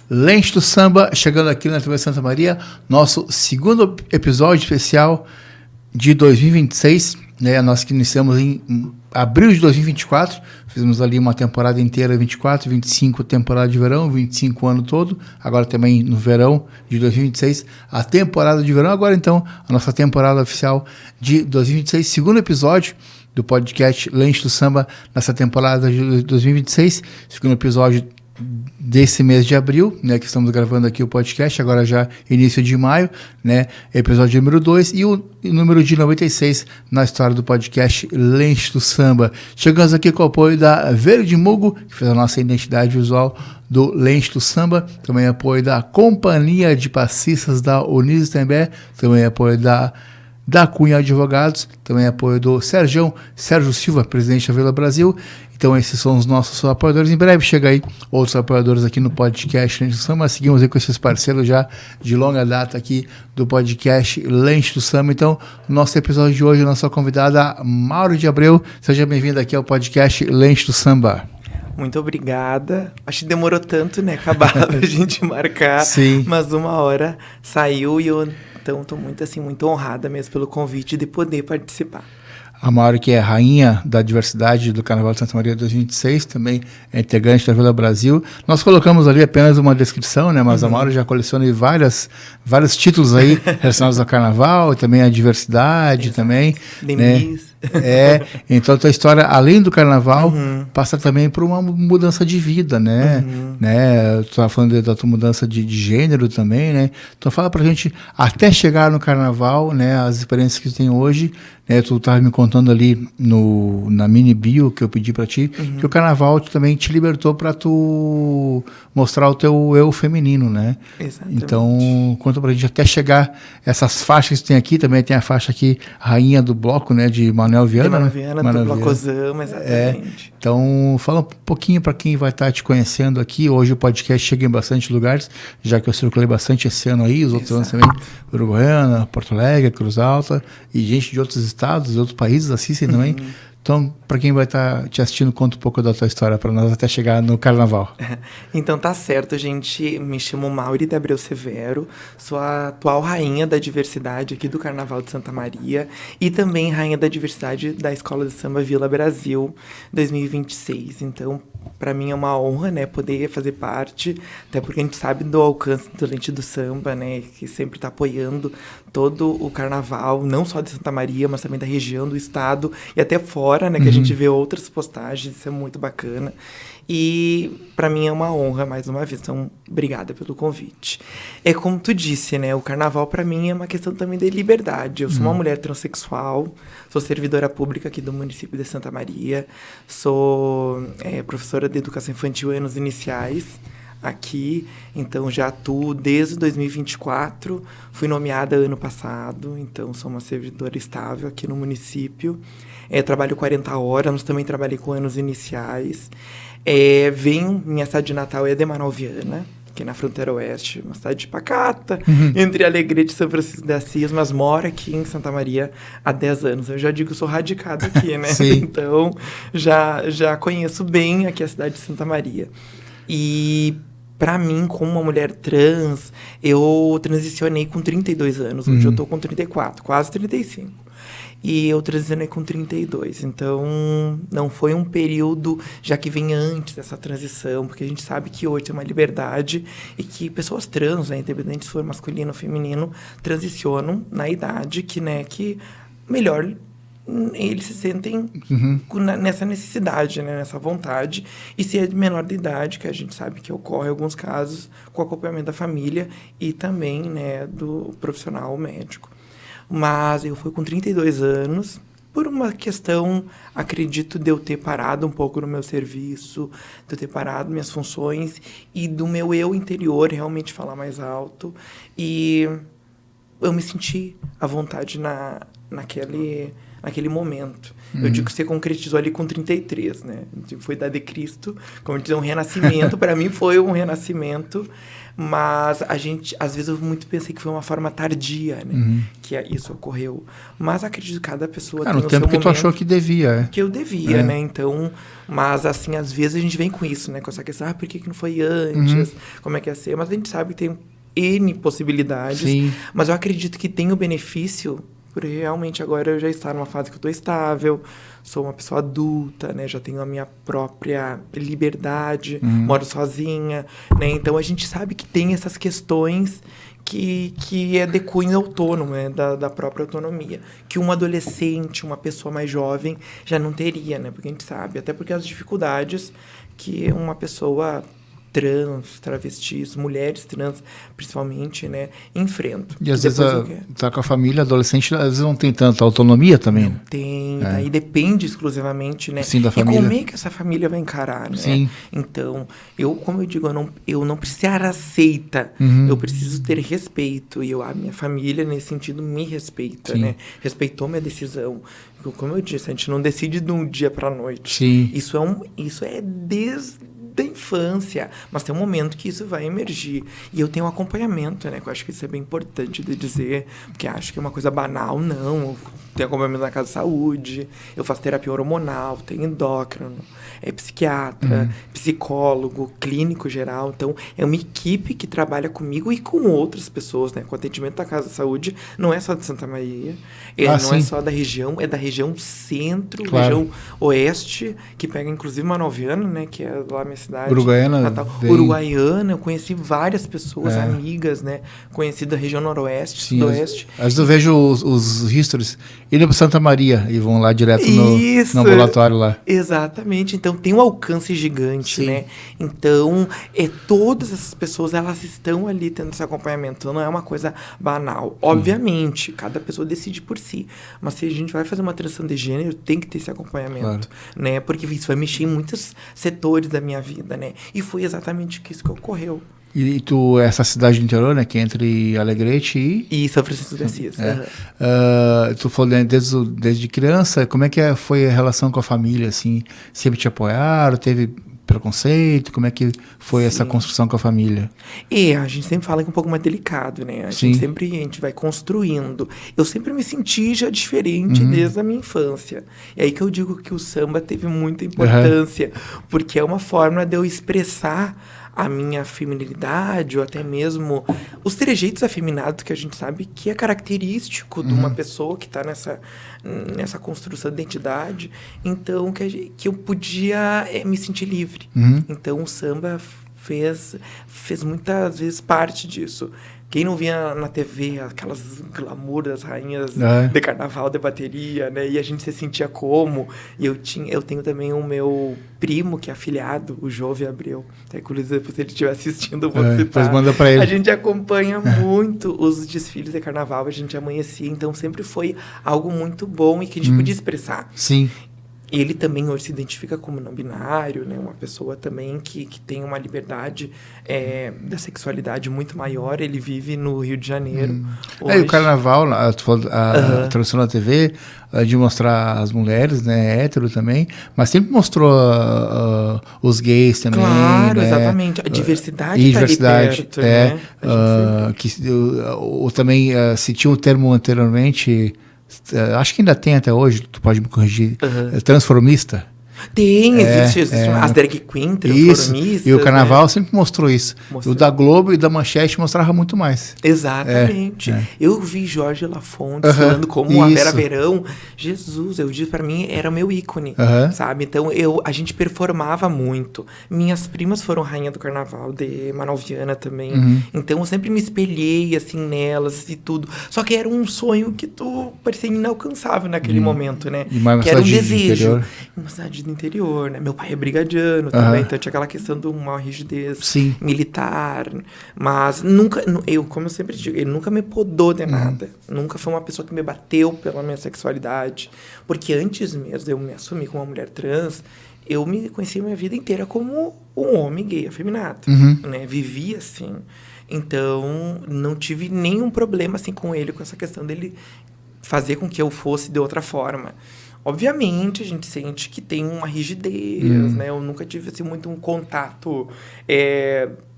Lente do Samba, chegando aqui na TV Santa Maria, nosso segundo episódio especial de 2026, né? Nós que iniciamos em abril de 2024, fizemos ali uma temporada inteira, 24, 25 temporada de verão, 25 o ano todo, agora também no verão de 2026, a temporada de verão, agora então a nossa temporada oficial de 2026, segundo episódio do podcast Lente do Samba nessa temporada de 2026, segundo episódio desse mês de abril, né, que estamos gravando aqui o podcast, agora já início de maio, né, episódio número 2 e o número de 96 na história do podcast Lente do Samba. Chegamos aqui com o apoio da Verde Mugo, que fez a nossa identidade visual do Lente do Samba, também apoio da Companhia de Passistas da Unis Itambé, também apoio da Cunha Advogados, também apoio do Sérgio Silva, presidente da Vila Brasil. Então esses são os nossos apoiadores. Em breve chega aí outros apoiadores aqui no podcast Lente do Samba. Seguimos aí com esses parceiros já de longa data aqui do podcast Lente do Samba. Então, nosso episódio de hoje, nossa convidada Mauro de Abreu. Seja bem-vindo aqui ao podcast Lente do Samba. Muito obrigada. Acho que demorou tanto, né, acabar a gente marcar. Sim. Mas uma hora saiu e eu então estou muito honrada mesmo pelo convite de poder participar. A Mauro, que é rainha da diversidade do Carnaval de Santa Maria 2026, também é integrante da Vila Brasil. Nós colocamos ali apenas uma descrição, né? Mas a Mauro já coleciona vários títulos aí relacionados ao Carnaval, e também à diversidade, também. Né? Então a tua história, além do Carnaval, passa também por uma mudança de vida, né? Tu estava falando da tua mudança de gênero também, né? Então fala pra gente, até chegar no Carnaval, né? As experiências que tu tem hoje, né? Tu estava me contando ali na mini bio que eu pedi pra ti, que o Carnaval também te libertou pra tu mostrar o teu eu feminino, né? Exatamente. Então conta pra gente até chegar essas faixas que tu tem aqui, também tem a faixa aqui, Rainha do Bloco, né? De Manuel Viana, do Blocozama, exatamente. Então, fala um pouquinho para quem vai estar te conhecendo aqui. Hoje o podcast chega em bastante lugares, já que eu circulei bastante esse ano aí, os outros anos também, Uruguaiana, Porto Alegre, Cruz Alta, e gente de outros estados, de outros países assistem também. Então, para quem vai estar te assistindo, conta um pouco da tua história para nós até chegar no Carnaval. Então tá certo, gente. Me chamo Mauri de Abreu Severo, sou a atual rainha da diversidade aqui do Carnaval de Santa Maria e também rainha da diversidade da Escola de Samba Vila Brasil 2026. Então, para mim é uma honra, né, poder fazer parte, até porque a gente sabe do alcance do Lente do Samba, né, que sempre está apoiando todo o Carnaval, não só de Santa Maria, mas também da região, do estado e até fora, né, que a gente vê outras postagens, isso é muito bacana. E para mim é uma honra, mais uma vez, então obrigada pelo convite. É como tu disse, né, o Carnaval para mim é uma questão também de liberdade. Eu sou uma mulher transexual, sou servidora pública aqui do município de Santa Maria, sou professora de educação infantil em anos iniciais aqui, então já atuo desde 2024, fui nomeada ano passado, então sou uma servidora estável aqui no município. Trabalho 40 horas, mas também trabalhei com anos iniciais. Minha cidade de Natal é de Manuel Viana, que é na fronteira oeste, uma cidade pacata, entre Alegrete e São Francisco de Assis, mas moro aqui em Santa Maria há 10 anos. Eu já digo que sou radicado aqui, né? Então, já conheço bem aqui a cidade de Santa Maria. E para mim, como uma mulher trans, eu transicionei com 32 anos. Hoje eu tô com 34, quase 35. E eu transicionei com 32, então não foi um período já que vem antes dessa transição, porque a gente sabe que hoje tem uma liberdade e que pessoas trans, né, independente se for masculino ou feminino, transicionam na idade que melhor eles se sentem nessa necessidade, né, nessa vontade, e se é de menor de idade, que a gente sabe que ocorre em alguns casos com acompanhamento da família e também, né, do profissional médico. Mas eu fui com 32 anos, por uma questão, acredito, de eu ter parado um pouco no meu serviço, de eu ter parado minhas funções e do meu eu interior realmente falar mais alto. E eu me senti à vontade naquele momento. Eu digo que você concretizou ali com 33, né? Foi idade de Cristo, como dizer, um renascimento. Para mim foi um renascimento, mas às vezes eu muito pensei que foi uma forma tardia, né? Que isso ocorreu. Mas acredito que cada pessoa tem no o seu tempo que momento. tu achou que devia, Que eu devia, né? Então, mas assim, às vezes a gente vem com isso, né? Com essa questão, por que não foi antes? Como é que ia ser? Mas a gente sabe que tem N possibilidades. Sim. Mas eu acredito que tem o benefício, porque realmente agora eu já estou numa fase que eu estou estável, sou uma pessoa adulta, né? Já tenho a minha própria liberdade, moro sozinha, né? Então a gente sabe que tem essas questões que é de cunho autônomo, né? Da própria autonomia. Que um adolescente, uma pessoa mais jovem, já não teria, né? Porque a gente sabe, até porque as dificuldades que uma pessoa trans, travestis, mulheres trans, principalmente, né, enfrentam. E às vezes tá com a família, adolescente, às vezes não tem tanta autonomia também, né? Tem, daí depende exclusivamente, né? Sim, da família. E como é que essa família vai encarar, né? Sim. Então, como eu digo, eu não preciso ser aceita, eu preciso ter respeito. E a minha família, nesse sentido, me respeita, Sim. né? Respeitou minha decisão. Como eu disse, a gente não decide de um dia para a noite. Sim. Isso é desde da infância, mas tem um momento que isso vai emergir. E eu tenho um acompanhamento, né? Que eu acho que isso é bem importante de dizer, porque acho que é uma coisa banal, não. Eu tenho acompanhamento na casa de saúde, eu faço terapia hormonal, tenho endócrino, psiquiatra, psicólogo, clínico geral. Então, é uma equipe que trabalha comigo e com outras pessoas, né? Com o atendimento da casa de saúde, não é só de Santa Maria, não é só da região, é da região centro, região oeste, que pega inclusive Manoviana, né? Que é lá minha cidade. Uruguaiana. Natal. Uruguaiana, eu conheci várias pessoas, amigas, né? Conheci da região noroeste, sudoeste. Às vezes eu vejo os histories indo para Santa Maria e vão lá direto no ambulatório lá. Exatamente. Então tem um alcance gigante, né? Então, todas essas pessoas, elas estão ali tendo esse acompanhamento. Não é uma coisa banal. Obviamente, cada pessoa decide por si. Mas se a gente vai fazer uma transição de gênero, tem que ter esse acompanhamento, né? Porque isso vai mexer em muitos setores da minha vida, né? E foi exatamente isso que ocorreu. E tu, essa cidade do interior, né? Que é entre Alegrete e São Francisco de Assis. Tu falou, né, desde criança, como é que foi a relação com a família, assim? Sempre te apoiaram? Teve preconceito? Como é que foi essa construção com a família? A gente sempre fala que é um pouco mais delicado, né? A gente vai construindo. Eu sempre me senti já diferente desde a minha infância. É aí que eu digo que o samba teve muita importância, porque é uma forma de eu expressar a minha feminilidade, ou até mesmo os trejeitos afeminados que a gente sabe que é característico de uma pessoa que está nessa construção de identidade. Então, que eu podia me sentir livre. Então, o samba fez muitas vezes parte disso. Quem não via na TV aquelas glamour das rainhas de carnaval, de bateria, né? E a gente se sentia como. E eu tenho também o meu primo, que é afilhado, o Jove Abreu. Até inclusive, se ele estiver assistindo, eu vou citar. Manda pra ele. A gente acompanha muito os desfiles de carnaval, a gente amanhecia. Então, sempre foi algo muito bom e que a gente podia expressar. Sim. Ele também hoje se identifica como não binário, né? Uma pessoa também que tem uma liberdade da sexualidade muito maior. Ele vive no Rio de Janeiro. O carnaval, a tradução na TV, de mostrar as mulheres, né? Hétero também, mas sempre mostrou os gays também. Claro, né? exatamente. A diversidade está ali perto, né? Também se tinha um termo anteriormente... acho que ainda tem até hoje, tu pode me corrigir, transformista. Tem, existe as drag queen, transformistas. E o carnaval sempre mostrou isso. O da Globo e da Manchete mostrava muito mais. Exatamente. Eu vi Jorge Lafonte falando como a Vera Verão. Jesus, eu disse, para mim era meu ícone, sabe? Então a gente performava muito. Minhas primas foram rainha do carnaval de Manoviana também. Então eu sempre me espelhei assim nelas e tudo. Só que era um sonho que parecia inalcançável naquele momento, né? Que era um desejo. Uma cidade do interior, né? Meu pai é brigadiano também, então tinha aquela questão de uma rigidez militar, mas nunca, como eu sempre digo, ele nunca me podou de nada, nunca foi uma pessoa que me bateu pela minha sexualidade, porque antes mesmo de eu me assumir como uma mulher trans, eu me conhecia a minha vida inteira como um homem gay afeminado, né? Vivia assim, então não tive nenhum problema assim com ele, com essa questão dele fazer com que eu fosse de outra forma. Obviamente, a gente sente que tem uma rigidez, né? Eu nunca tive, assim, muito um contato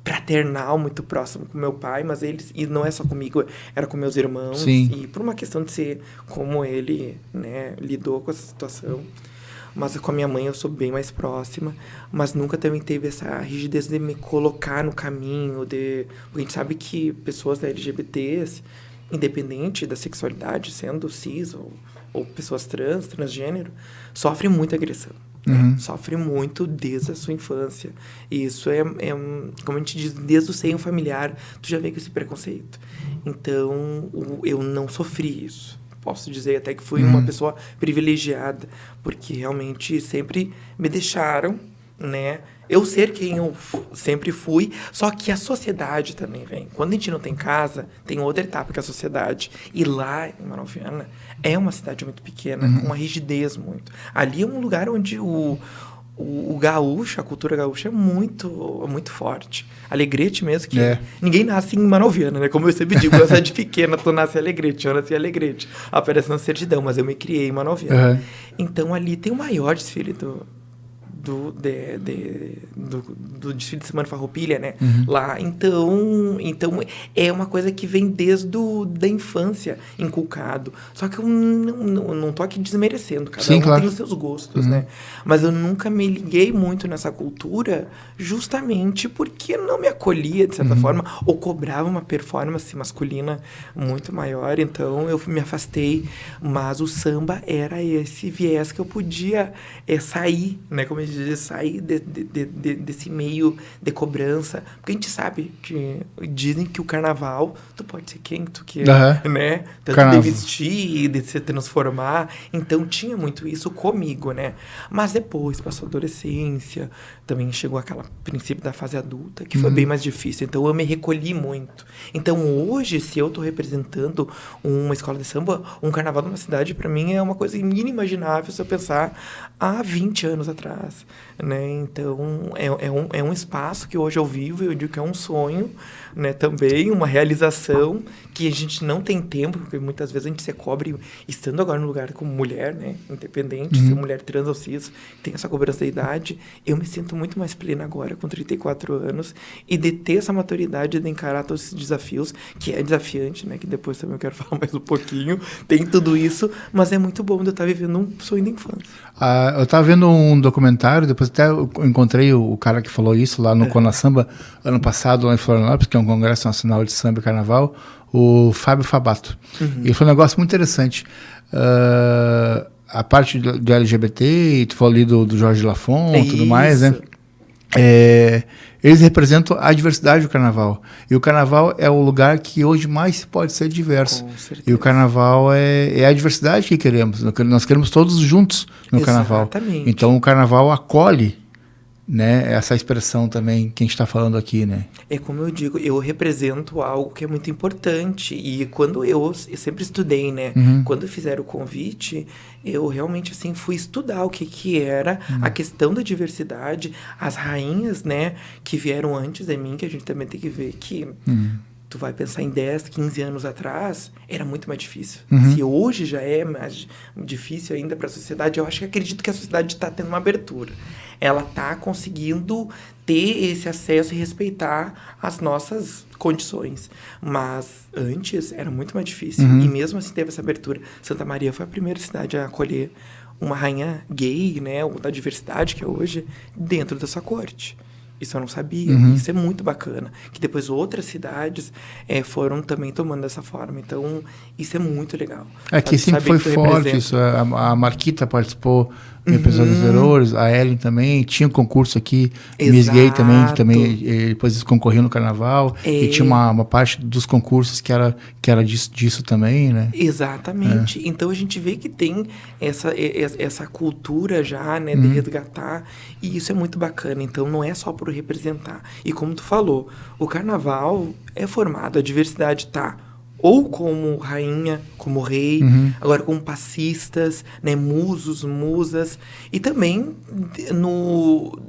fraternal muito próximo com meu pai, mas eles... E não é só comigo, era com meus irmãos. Sim. E por uma questão de ser como ele, né, lidou com essa situação. Mas com a minha mãe eu sou bem mais próxima, mas nunca também teve essa rigidez de me colocar no caminho, porque a gente sabe que pessoas LGBTs, independente da sexualidade, sendo cis ou pessoas trans, transgênero, sofrem muita agressão. Né? Sofrem muito desde a sua infância. E isso como a gente diz, desde o seio familiar, tu já vê com esse preconceito. Então, eu não sofri isso. Posso dizer até que fui uma pessoa privilegiada, porque realmente sempre me deixaram, né, eu ser quem eu sempre fui, só que a sociedade também vem. Quando a gente não tem casa, tem outra etapa que é a sociedade. E lá, em Manoel Viana, é uma cidade muito pequena, com uma rigidez muito. Ali é um lugar onde o gaúcho, a cultura gaúcha é muito forte. Alegrete mesmo, que ninguém nasce em Manoel Viana, né? Como eu sempre digo, eu sou de pequena, tu nasce em Alegrete, eu nasci em Alegrete. Aparece na certidão, mas eu me criei em Manoel Viana. Então, ali tem o maior desfile do desfile de Semana Farroupilha, né? Lá, então é uma coisa que vem desde da infância inculcado. Só que eu não tô aqui desmerecendo, cada um tem os seus gostos, né? Mas eu nunca me liguei muito nessa cultura justamente porque não me acolhia, de certa forma, ou cobrava uma performance masculina muito maior, então eu me afastei. Mas o samba era esse viés que eu podia sair, né? Como a gente diz, sair desse meio de cobrança. Porque a gente sabe que dizem que o carnaval, tu pode ser quem tu quer, né? Tanto de vestir, de se transformar. Então tinha muito isso comigo, né? Mas depois passou a adolescência, também chegou aquele princípio da fase adulta, que foi bem mais difícil. Então eu me recolhi muito. Então hoje, se eu tô representando uma escola de samba, um carnaval de uma cidade, para mim é uma coisa inimaginável se eu pensar há 20 anos atrás, né? Então é um espaço que hoje eu vivo e eu digo que é um sonho, né? Também uma realização que a gente não tem tempo, porque muitas vezes a gente se cobre estando agora no lugar como mulher, né? Independente, ser mulher trans ou cis, tem essa cobrança da idade. Eu me sinto muito mais plena agora, com 34 anos, e de ter essa maturidade de encarar todos esses desafios, que é desafiante, né? Que depois também eu quero falar mais um pouquinho. Tem tudo isso, mas é muito bom de eu estar vivendo um sonho de infância. Eu estava vendo um documentário, depois até eu encontrei o cara que falou isso lá no Cona Samba, ano passado, lá em Florianópolis, que é um congresso nacional de samba e carnaval, o Fábio Fabato. E foi um negócio muito interessante. A parte do LGBT, e tu falou ali do Jorge Lafon e tudo mais, né? Eles representam a diversidade do carnaval. E o carnaval é o lugar que hoje mais pode ser diverso. Com certeza. E o carnaval é a diversidade que queremos. Nós queremos todos juntos no carnaval. Exatamente. Então o carnaval acolhe, né, essa expressão também que a gente está falando aqui, né? É como eu digo, eu represento algo que é muito importante. E quando eu sempre estudei, né? Quando fizeram o convite, eu realmente, assim, fui estudar o que era a questão da diversidade, as rainhas, né, que vieram antes de mim, que a gente também tem que ver que... Tu vai pensar em 10, 15 anos atrás, era muito mais difícil. Se hoje já é mais difícil ainda para a sociedade, eu acredito que a sociedade está tendo uma abertura. Ela está conseguindo ter esse acesso e respeitar as nossas condições. Mas antes era muito mais difícil. E mesmo assim teve essa abertura. Santa Maria foi a primeira cidade a acolher uma rainha gay, né, ou da diversidade que é hoje, dentro da sua corte. Isso eu não sabia. Isso é muito bacana. Que depois outras cidades foram também tomando dessa forma. Então, isso é muito legal. Aqui sempre foi forte isso. A Marquita participou em episódios anteriores, a Ellen também. Tinha um concurso aqui, Miss Gay também, que também depois eles concorriam no carnaval. E tinha uma parte dos concursos que era disso também, né? Exatamente. Então, a gente vê que tem essa cultura já, né, de resgatar. E isso é muito bacana. Então, não é só por representar. E como tu falou, o carnaval é formado, a diversidade tá ou como rainha, como rei, agora como passistas, né, musos, musas, e também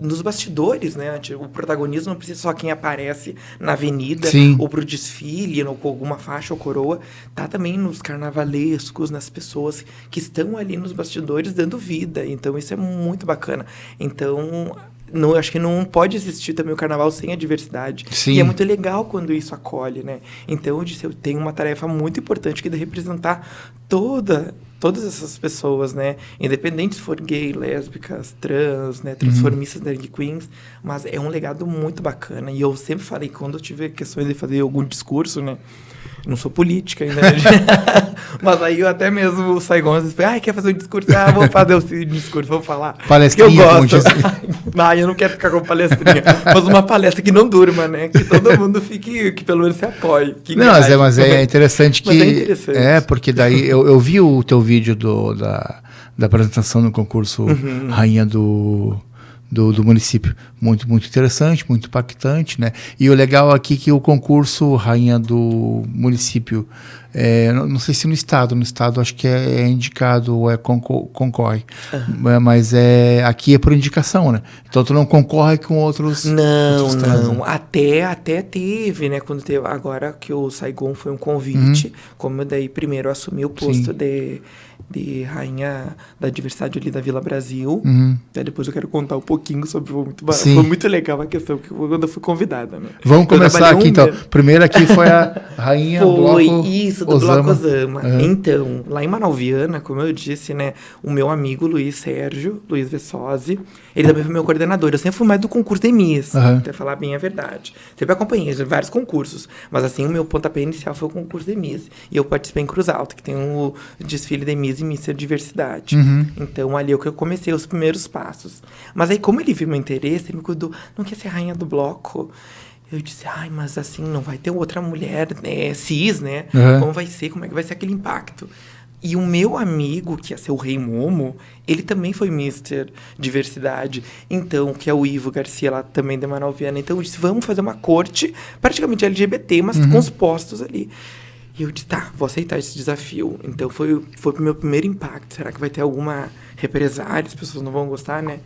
nos bastidores, né, o protagonismo não precisa só quem aparece na avenida, Sim. ou pro desfile, ou com alguma faixa ou coroa, tá também nos carnavalescos, nas pessoas que estão ali nos bastidores dando vida, então isso é muito bacana. Então... Não, acho que não pode existir também o carnaval sem a diversidade. Sim. E é muito legal quando isso acolhe, né? Então, eu disse, eu tenho uma tarefa muito importante que é de representar todas essas pessoas, né? Independente se for gay, lésbicas, trans, né? Transformistas, drag queens. Mas é um legado muito bacana. E eu sempre falei, quando eu tive questões de fazer algum discurso, né? Não sou política ainda, né? Mas aí eu até mesmo o Saigon, às vezes, quer fazer um discurso? Vou fazer o discurso, vamos falar. Palestrinha, que eu gosto. Eu não quero ficar com palestrinha. Mas uma palestra que não durma, né? Que todo mundo fique, que pelo menos se apoie. Mas é interessante que... Mas é interessante. Porque daí eu vi o teu vídeo da apresentação no concurso Rainha do município. Muito, muito interessante, muito impactante, né? E o legal aqui é que o concurso Rainha do Município, não sei se no estado acho que é indicado ou concorre, mas aqui é por indicação, né? Então tu não concorre com outros... Não. Até teve, né? Quando teve, agora que o Saigon foi um convite, como eu daí primeiro assumi o posto de rainha da diversidade ali da Vila Brasil. Até depois eu quero contar um pouquinho sobre... Foi muito legal a questão, quando eu fui convidada, né? Vamos começar aqui, então. Primeiro aqui foi a rainha Bloco isso, do Bloco Osama. Então, lá em Manaus, como eu disse, né? O meu amigo Luiz Vessosi, ele também foi meu coordenador. Eu sempre fui mais do concurso de Miss, até falar bem a verdade. Sempre acompanhei vários concursos. Mas assim, o meu pontapé inicial foi o concurso de Miss. E eu participei em Cruz Alta, que tem o desfile de Miss e Miss Diversidade. Então, ali é que eu comecei os primeiros passos. Mas aí, como ele viu meu interesse, ele me cuidou, não quer ser rainha do bloco? Eu disse, mas assim, não vai ter outra mulher, né, cis, né? Como vai ser? Como é que vai ser aquele impacto? E o meu amigo, que ia ser o Rei Momo, ele também foi Mr. Diversidade. Então, que é o Ivo Garcia, lá também de Manaus. Então, eu disse, vamos fazer uma corte praticamente LGBT, mas com os postos ali. E eu disse, vou aceitar esse desafio. Então, foi o meu primeiro impacto. Será que vai ter alguma represália? As pessoas não vão gostar, né?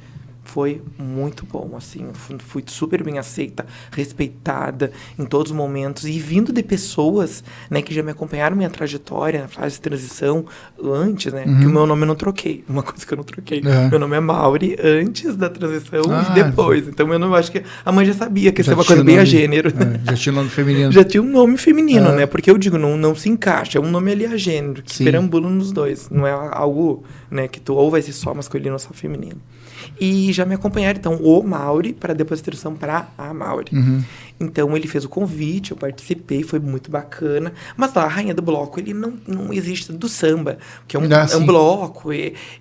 Foi muito bom, assim, fui super bem aceita, respeitada em todos os momentos, e vindo de pessoas, né, que já me acompanharam minha trajetória na fase de transição, antes, né, que o meu nome eu não troquei, uma coisa que eu não troquei, meu nome é Mauri antes da transição e depois, então meu nome, acho que a mãe já sabia que isso é uma coisa bem a gênero. Já tinha um nome feminino. Já tinha um nome feminino, né, porque eu digo, não se encaixa, é um nome ali a gênero, que perambula nos dois, não é algo, né, que tu ou vai ser só masculino ou só feminino. E já me acompanharam, então, o Mauri, para depois a tradução para a Mauri. Então, ele fez o convite, eu participei, foi muito bacana. Mas lá, a Rainha do Bloco, ele não existe do samba, que é um bloco.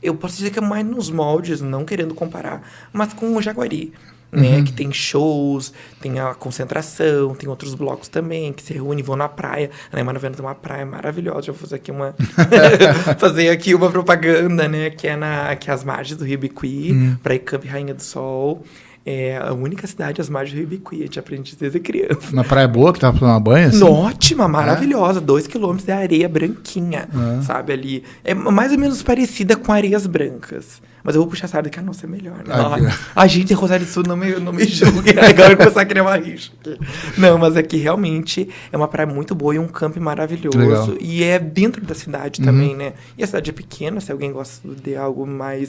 Eu posso dizer que é mais nos moldes, não querendo comparar, mas com o Jaguari. Né, que tem shows, tem a concentração, tem outros blocos também, que se reúnem e vão na praia. A Manaus tem uma praia maravilhosa, já vou fazer aqui fazer aqui uma propaganda, né, que é as margens do Rio Ibiqui, Praia Camp Rainha do Sol. É a única cidade às margens do Rio Ibiqui, a gente aprende desde criança. Uma praia boa, que tava pra tomar banho, assim? Ótima, maravilhosa, 2 quilômetros de areia branquinha, sabe, ali. É mais ou menos parecida com areias brancas. Mas eu vou puxar a sarda que a nossa é melhor, né? A gente em Rosário do Sul não me julgue. Agora eu vou começar a criar uma rixa. Não, mas é que realmente é uma praia muito boa e um camping maravilhoso. Legal. E é dentro da cidade também, né? E a cidade é pequena, se alguém gosta de algo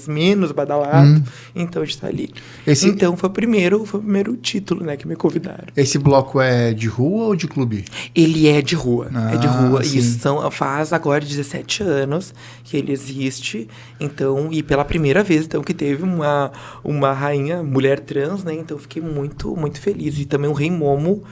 menos badalado, então a gente tá ali. Então foi o primeiro título, né, que me convidaram. Esse bloco é de rua ou de clube? Ele é de rua. É de rua. Sim. E faz agora 17 anos que ele existe. Então, e pela primeira vez, então, que teve uma rainha, mulher trans, né? Então, fiquei muito, muito feliz. E também o Rei Momo,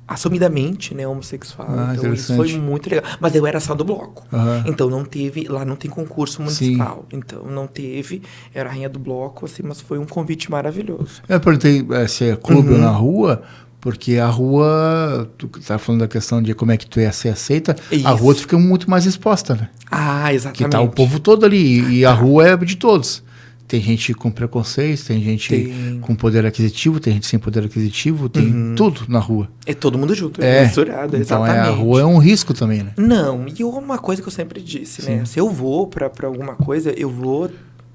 assumidamente, né, homossexual. Então, isso foi muito legal. Mas eu era só do bloco. Então, não teve... Lá não tem concurso municipal. Sim. Então, não teve... Era a rainha do bloco, assim, mas foi um convite maravilhoso. Eu perguntei se é clube ou na rua... Porque a rua, tu tá falando da questão de como é que tu ia ser aceita, a rua tu fica muito mais exposta, né? Exatamente. Que tá o povo todo ali, e a rua é de todos. tem gente com preconceito, tem gente Tem. com poder aquisitivo, tem gente sem poder aquisitivo, tem tudo na rua. É todo mundo junto, é misturado, então exatamente. a rua é um risco também, né? Não, e uma coisa que eu sempre disse, né? Se eu vou pra alguma coisa, eu vou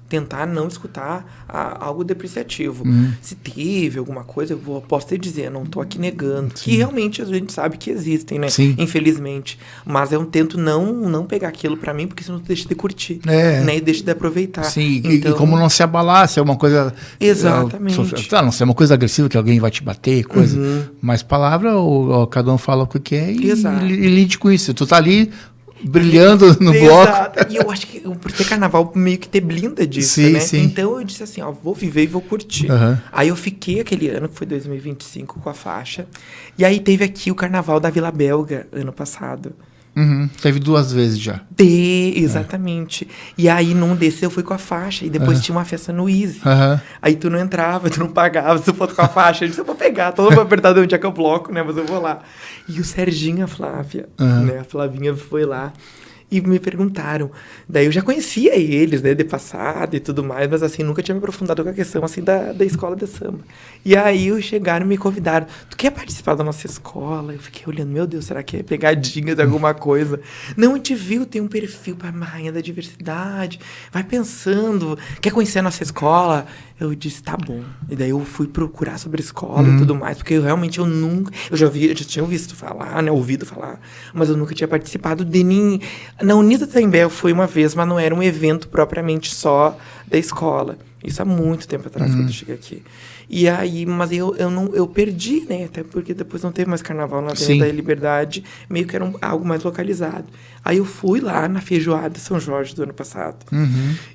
tentar não escutar algo depreciativo. Se teve alguma coisa, posso te dizer, não tô aqui negando. Que realmente a gente sabe que existem, né? Sim. Infelizmente. Mas eu tento não pegar aquilo pra mim, porque senão tu deixa de curtir. Né? E deixa de aproveitar. Sim, então, e como não se abalar, se é uma coisa... Exatamente. Não se é uma coisa agressiva, que alguém vai te bater, coisa. Mas palavra, ou cada um fala o que quer e lide com isso. Tu tá ali brilhando no bloco. E eu acho que por ter carnaval meio que te blinda disso, Sim, né? sim. Então eu disse assim, ó, vou viver e vou curtir. Aí eu fiquei aquele ano, que foi 2025, com a faixa. E aí teve aqui o carnaval da Vila Belga, ano passado. Teve 2 vezes já. Exatamente. E aí num desses eu fui com a faixa. E depois tinha uma festa no Easy. Aí tu não entrava, tu não pagava, se tu fosse com a faixa. Eu disse, eu vou pegar, todo apertado onde é que eu bloco, né? Mas eu vou lá. E o Serginho e a Flávia, né? A Flavinha foi lá. E me perguntaram. Daí eu já conhecia eles, né, de passado e tudo mais, mas assim, nunca tinha me aprofundado com a questão, assim, da escola de samba. E aí chegaram e me convidaram. Tu quer participar da nossa escola? Eu fiquei olhando, meu Deus, será que é pegadinha de alguma coisa? Não, a gente viu, tem um perfil para rainha da diversidade. Vai pensando, quer conhecer a nossa escola? Eu disse, tá bom. E daí eu fui procurar sobre a escola e tudo mais, porque eu realmente eu já tinha ouvido falar, né, ouvido falar, mas eu nunca tinha participado de nem... Na Unida Taimbé eu fui uma vez, mas não era um evento propriamente só da escola. Isso há muito tempo atrás, quando eu cheguei aqui. E aí, mas eu perdi, né? Até porque depois não teve mais carnaval na Avenida da Liberdade, meio que era algo mais localizado. Aí eu fui lá na feijoada São Jorge do ano passado.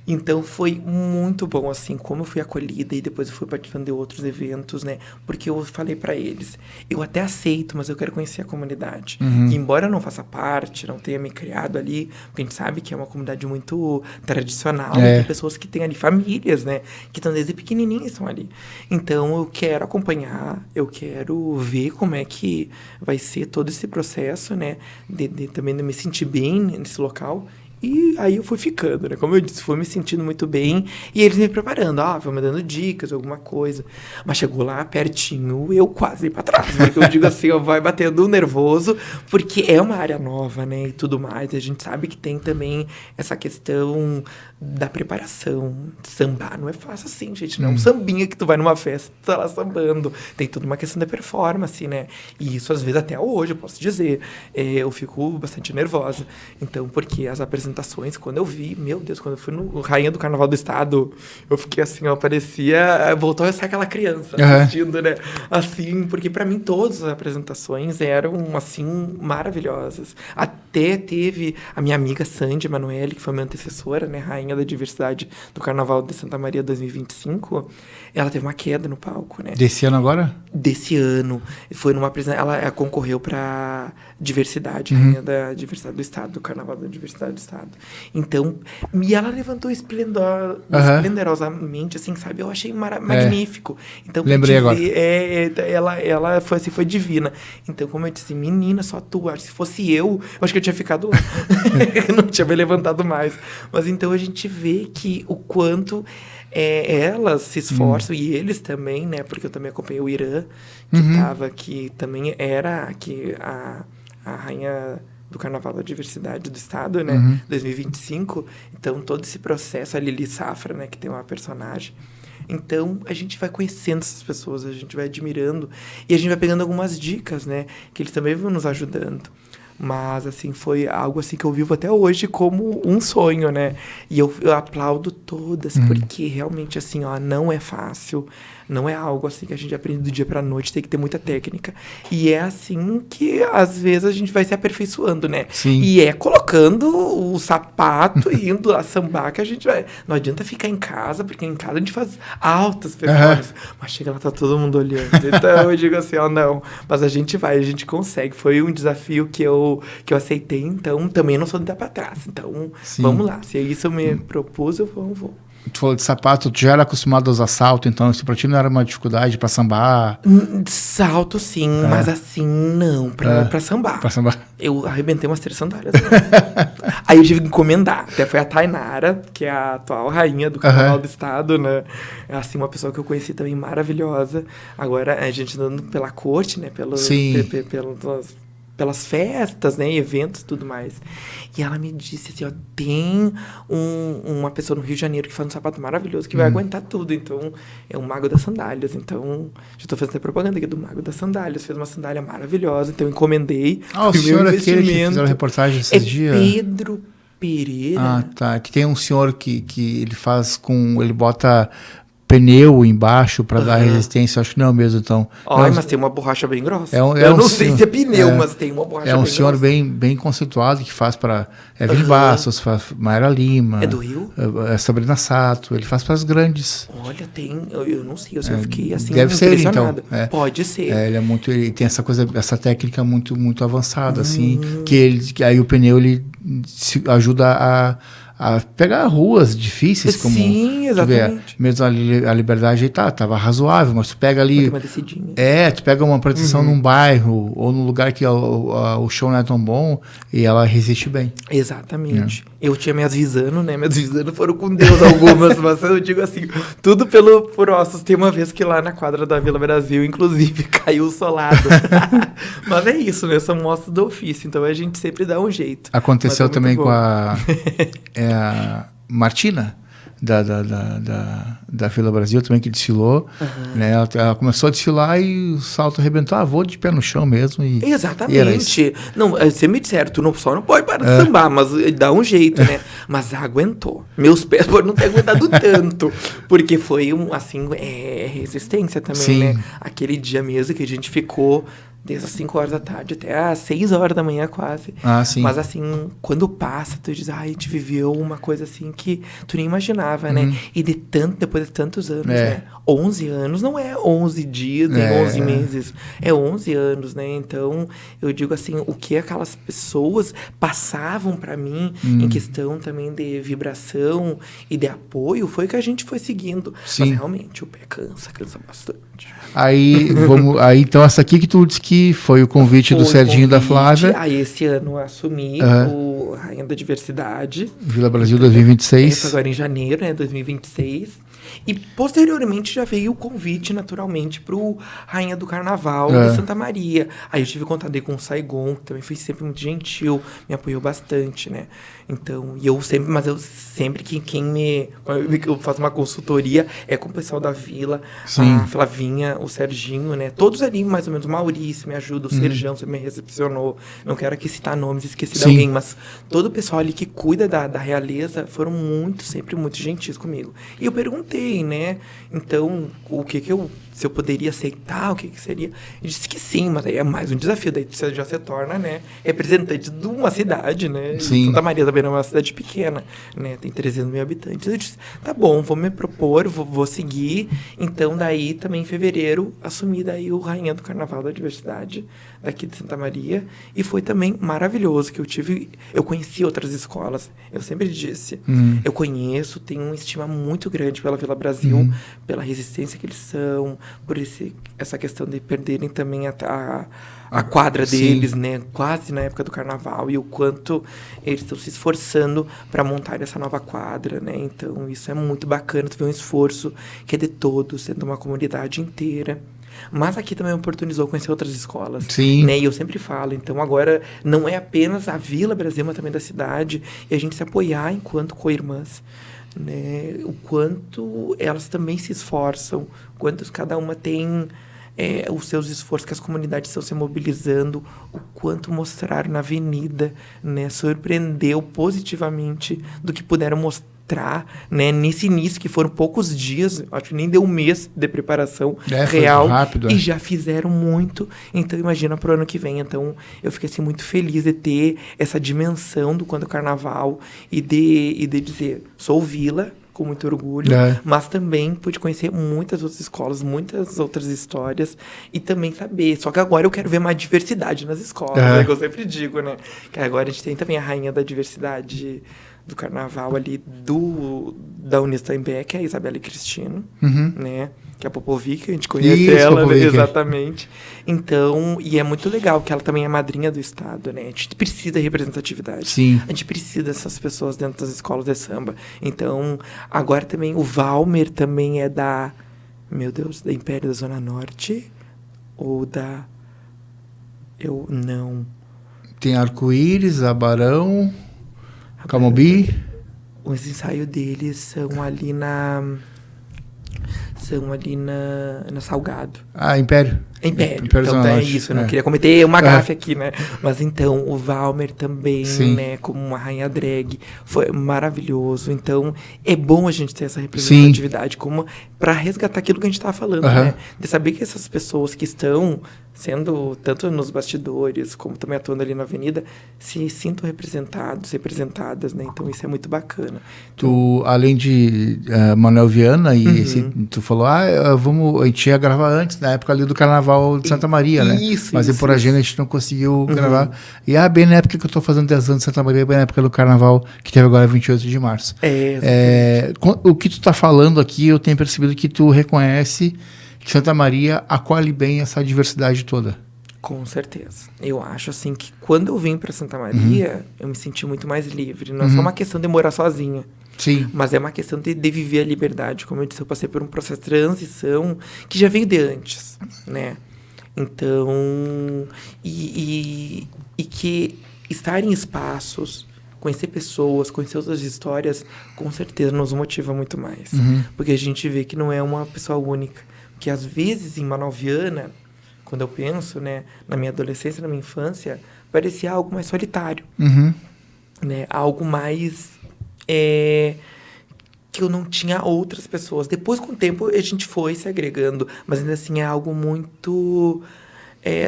Então foi muito bom, assim, como eu fui acolhida e depois eu fui participando de outros eventos, né? Porque eu falei pra eles, eu até aceito, mas eu quero conhecer a comunidade. E embora eu não faça parte, não tenha me criado ali, porque a gente sabe que é uma comunidade muito tradicional, tem pessoas que têm ali famílias, né? Que estão desde pequenininhas, estão ali. Então, eu quero acompanhar, eu quero ver como é que vai ser todo esse processo, né? Também de me sentir bem nesse local. E aí eu fui ficando, né? Como eu disse, fui me sentindo muito bem. E eles me preparando, foi me dando dicas, alguma coisa. Mas chegou lá pertinho, eu quase pra trás. Porque eu digo assim, vai batendo nervoso, porque é uma área nova, né? E tudo mais. E a gente sabe que tem também essa questão da preparação. Sambar não é fácil assim, gente. Não é um sambinha que tu vai numa festa e tá lá sambando. Tem toda uma questão da performance, né? E isso, às vezes, até hoje, eu posso dizer, eu fico bastante nervosa. Então, porque as apresentações, quando eu vi, meu Deus, quando eu fui no Rainha do Carnaval do Estado, eu fiquei assim, parecia, voltou a ser aquela criança assistindo, né? Assim, porque pra mim todas as apresentações eram, assim, maravilhosas. Até teve a minha amiga Sandy Emanuele, que foi minha antecessora, né? Rainha da Diversidade do Carnaval de Santa Maria 2025. Ela teve uma queda no palco, né? Desse ano agora? Desse ano. Foi numa apresentação, ela concorreu pra diversidade, Rainha da Diversidade do Estado, do Carnaval da Diversidade do Estado. Então, e ela levantou esplendorosamente, assim, sabe? Eu achei magnífico. Então, lembrei agora. Ela foi assim, foi divina. Então, como eu disse, menina, só tu. Se fosse eu acho que eu tinha ficado lá. Eu não tinha me levantado mais. Mas então a gente vê que o quanto elas se esforçam, e eles também, né? Porque eu também acompanhei o Irã, que também era aqui a rainha do Carnaval da Diversidade do Estado, né? 2025. Então, todo esse processo, a Lili Safra, né? Que tem uma personagem. Então, a gente vai conhecendo essas pessoas, a gente vai admirando. E a gente vai pegando algumas dicas, né? Que eles também vão nos ajudando. Mas, assim, foi algo assim que eu vivo até hoje como um sonho, né? E eu aplaudo todas, porque realmente, assim, não é fácil. Não é algo assim que a gente aprende do dia pra noite, tem que ter muita técnica. E é assim que, às vezes, a gente vai se aperfeiçoando, né? Sim. E é colocando o sapato e indo a sambar que a gente vai... Não adianta ficar em casa, porque em casa a gente faz altas performances. Mas chega lá, tá todo mundo olhando. Então, eu digo assim, não. Mas a gente vai, a gente consegue. Foi um desafio que eu aceitei, então também não sou de dar pra trás. Então, vamos lá. Se é isso eu me propus, eu vou. Tu falou de sapato, tu já era acostumado aos assaltos, então isso pra ti não era uma dificuldade pra sambar? Salto sim, mas assim não, pra sambar. Pra sambar. Eu arrebentei umas 3 sandálias. Né? Aí eu tive que encomendar. Até foi a Tainara, que é a atual rainha do Carnaval do Estado, né? É assim, uma pessoa que eu conheci também maravilhosa. Agora, a gente andando pela corte, né? Pelas festas, né, eventos e tudo mais. E ela me disse assim, ó, tem uma pessoa no Rio de Janeiro que faz um sapato maravilhoso que vai aguentar tudo. Então, é o Mago das Sandálias. Então, já tô fazendo propaganda aqui do Mago das Sandálias. Fez uma sandália maravilhosa, então eu encomendei. O senhor aquele que fizeram reportagem esses dias? Pedro Pereira. Ah, tá. Que tem um senhor que ele faz ele bota pneu embaixo para dar resistência, acho que não é o mesmo, então. Mas tem uma borracha bem grossa. Eu não sei se é pneu, mas tem uma borracha bem grossa. É um senhor bem conceituado que faz para Vini Bastos, faz Mayra Lima. É do Rio? Sabrina Sato, ele faz para as grandes. Olha, eu não sei, eu fiquei assim deve ser ele, então. Pode ser. Ele tem essa técnica muito muito avançada assim, que aí o pneu ele ajuda a pegar ruas difíceis, como... Sim, exatamente. Mesmo a Liberdade tava razoável, mas tu pega ali... Uma descidinha. Tu pega uma proteção num bairro, ou num lugar que o chão não é tão bom, e ela resiste bem. Exatamente. Eu tinha minhas Visano, né? Minhas Visano foram com Deus algumas, mas eu digo assim, tudo por ossos. Tem uma vez que lá na quadra da Vila Brasil, inclusive, caiu o solado. Mas é isso, né? Essa mostra do ofício, então a gente sempre dá um jeito. Aconteceu também com a Martina, da Vila Brasil também, que desfilou, né? Ela começou a desfilar e o salto arrebentou, vou de pé no chão mesmo. Exatamente. Não, você me disseram, tu só não pode parar de sambar, mas dá um jeito, né? Mas aguentou. Meus pés podem não ter aguentado tanto, porque foi resistência também, né? Aquele dia mesmo que a gente ficou desde as 5 horas da tarde até às 6 horas da manhã quase. Sim. Mas assim, quando passa, tu diz, a gente viveu uma coisa assim que tu nem imaginava, né? E depois de tantos anos, né? 11 anos não é 11 dias, nem 11 meses. É 11 anos, né? Então, eu digo assim, o que aquelas pessoas passavam pra mim em questão também de vibração e de apoio, foi que a gente foi seguindo. Sim. Mas realmente, o pé cansa bastante. Aí, então, essa aqui que tu disse que foi o convite do Serginho e da Flávia. Aí, esse ano, eu assumi o Rainha da Diversidade. Vila Brasil 2026. Agora em janeiro, né, 2026. E, posteriormente, já veio o convite, naturalmente, pro Rainha do Carnaval de Santa Maria. Aí eu tive contato com o Saigon, que também foi sempre muito gentil, me apoiou bastante, né? Então, eu sempre que eu faço uma consultoria é com o pessoal da Vila, a Flavinha, o Serginho, né? Todos ali, mais ou menos, o Maurício me ajuda, o Serjão me recepcionou. Não quero aqui citar nomes, esqueci de alguém, mas todo o pessoal ali que cuida da realeza foram sempre muito gentis comigo. E eu perguntei, né? Então, se eu poderia aceitar, o que seria? Eu disse que sim, mas aí é mais um desafio. Daí você já se torna, né, representante de uma cidade, né? Sim. Santa Maria também é uma cidade pequena, né? Tem 300 mil habitantes. Eu disse, tá bom, vou me propor, vou seguir. Então, daí, também em fevereiro, assumi daí o Rainha do Carnaval da Diversidade daqui de Santa Maria. E foi também maravilhoso, que eu conheci outras escolas. Eu sempre disse, eu tenho uma estima muito grande pela Vila Brasil, pela resistência que eles são, por essa questão de perderem também a quadra deles, né? Quase na época do carnaval, e o quanto eles estão se esforçando para montar essa nova quadra, né? Então, isso é muito bacana, tu vê um esforço que é de todos, sendo uma comunidade inteira. Mas aqui também oportunizou conhecer outras escolas. Sim. Né? E eu sempre falo, então agora não é apenas a Vila Brasil, mas também da cidade, e a gente se apoiar enquanto co-irmãs. Né? O quanto elas também se esforçam, quanto cada uma tem os seus esforços, que as comunidades estão se mobilizando, o quanto mostraram na avenida, né? Surpreendeu positivamente do que puderam mostrar, né? Nesse início, que foram poucos dias, acho que nem deu um mês de preparação real, rápido, e já fizeram muito. Então, imagina pro ano que vem. Então, eu fiquei assim, muito feliz de ter essa dimensão do quanto é o carnaval e de dizer, sou Vila, com muito orgulho, mas também pude conhecer muitas outras escolas, muitas outras histórias e também saber. Só que agora eu quero ver mais diversidade nas escolas, né, que eu sempre digo, né? Que agora a gente tem também a rainha da diversidade do carnaval ali da Unesp Imbé, que é a Isabelle Cristino, né? Que é a Popovic, a gente conhece ela, né? Exatamente. Então, e é muito legal que ela também é madrinha do Estado, né? A gente precisa de representatividade. Sim. A gente precisa dessas pessoas dentro das escolas de samba. Então, agora também o Valmer também é da, meu Deus, da Império da Zona Norte ou da... Eu não... Tem Arco-Íris, Abarão, Camobi. Os ensaios deles são ali na Salgado. Ah, Império. Império então é isso, eu não queria cometer uma gafe aqui, né? Mas então, o Valmer também, né, como uma rainha drag, foi maravilhoso. Então, é bom a gente ter essa representatividade como para resgatar aquilo que a gente estava falando, né? De saber que essas pessoas que estão sendo, tanto nos bastidores, como também atuando ali na avenida, se sintam representadas, né? Então, isso é muito bacana. Tu, além de Manuel Viana, tu falou, a gente ia gravar antes, na época ali do Carnaval de Santa Maria, né? Mas por agenda a gente não conseguiu gravar. E bem na época que eu tô fazendo 10 anos de Santa Maria, bem na época do Carnaval, que teve agora 28 de março. O que tu tá falando aqui, eu tenho percebido que tu reconhece que Santa Maria acolhe bem essa diversidade toda. Com certeza. Eu acho, assim, que quando eu vim para Santa Maria, eu me senti muito mais livre. Não é só uma questão de morar sozinha. Sim. Mas é uma questão de viver a liberdade. Como eu disse, eu passei por um processo de transição que já veio de antes, né? Então, e que estar em espaços, conhecer pessoas, conhecer outras histórias, com certeza nos motiva muito mais. Porque a gente vê que não é uma pessoa única. Que às vezes, em Manuel Viana, quando eu penso, né, na minha adolescência, na minha infância, parecia algo mais solitário. Né? Algo mais... que eu não tinha outras pessoas. Depois, com o tempo, a gente foi se agregando, mas ainda assim é algo muito...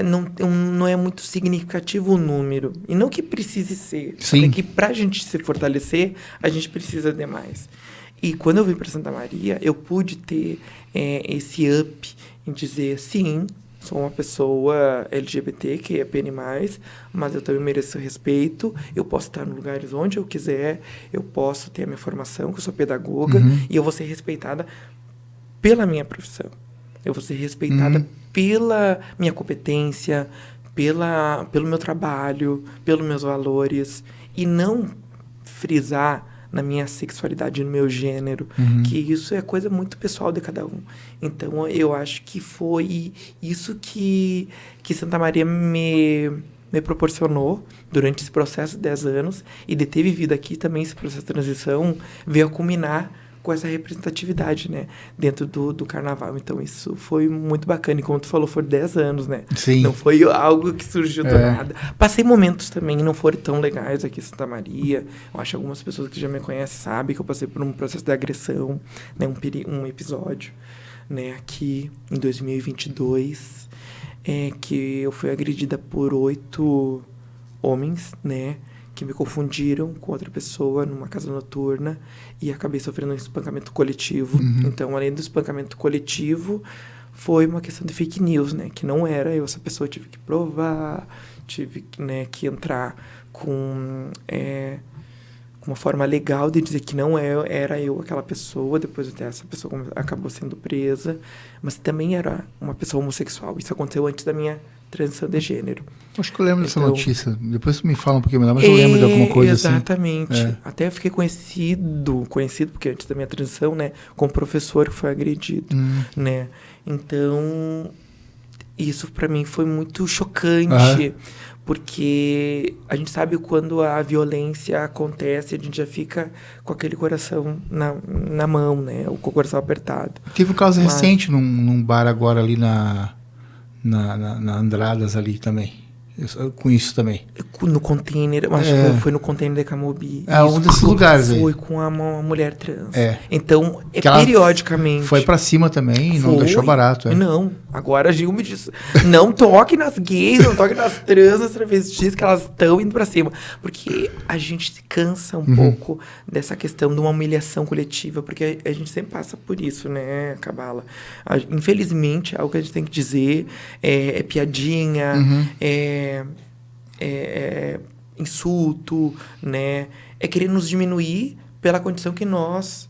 não é muito significativo o número. E não que precise ser. Sim. É que pra gente se fortalecer, a gente precisa de mais. E quando eu vim para Santa Maria, eu pude ter esse up em dizer, sim, sou uma pessoa LGBT, que é PN+, mas eu também mereço respeito, eu posso estar nos lugares onde eu quiser, eu posso ter a minha formação, que eu sou pedagoga, e eu vou ser respeitada pela minha profissão. Eu vou ser respeitada pela minha competência, pelo meu trabalho, pelos meus valores, e não frisar na minha sexualidade, no meu gênero, que isso é coisa muito pessoal de cada um. Então, eu acho que foi isso que Santa Maria me proporcionou durante esse processo de 10 anos, e de ter vivido aqui também esse processo de transição, veio a culminar com essa representatividade, né, dentro do carnaval. Então, isso foi muito bacana. E como tu falou, foram 10 anos, né? Sim. Não foi algo que surgiu do nada. Passei momentos também que não foram tão legais aqui em Santa Maria. Eu acho que algumas pessoas que já me conhecem sabem que eu passei por um processo de agressão, né, um episódio, né, aqui em 2022, que eu fui agredida por 8 homens, né, que me confundiram com outra pessoa numa casa noturna e acabei sofrendo um espancamento coletivo. Então, além do espancamento coletivo, foi uma questão de fake news, né? Que não era eu, essa pessoa, tive que provar, tive, né, que entrar com uma forma legal de dizer que não era eu aquela pessoa. Depois até essa pessoa acabou sendo presa, mas também era uma pessoa homossexual. Isso aconteceu antes da minha transição de gênero. Acho que eu lembro dessa notícia. Depois tu me fala um pouquinho melhor, mas eu lembro de alguma coisa exatamente. assim. Exatamente. Até eu fiquei conhecido, porque antes da minha transição, né, como professor que foi agredido, né? Então, isso para mim foi muito chocante, porque a gente sabe quando a violência acontece, a gente já fica com aquele coração na mão, né? Ou com o coração apertado. Teve um caso recente num bar agora ali na Andradas ali também. com isso também. No container, eu acho que foi no container de Camobi. Um desses lugares aí. Foi com uma mulher trans. Então, Que periodicamente. Foi pra cima também e não deixou barato. Não, agora a Gil me disse, não toque nas gays, não toque nas trans, nas travestis, que elas estão indo pra cima. Porque a gente cansa um pouco dessa questão de uma humilhação coletiva, porque a gente sempre passa por isso, né, Cabala? Infelizmente, é algo que a gente tem que dizer, é piadinha, insulto, né? É querer nos diminuir pela condição que nós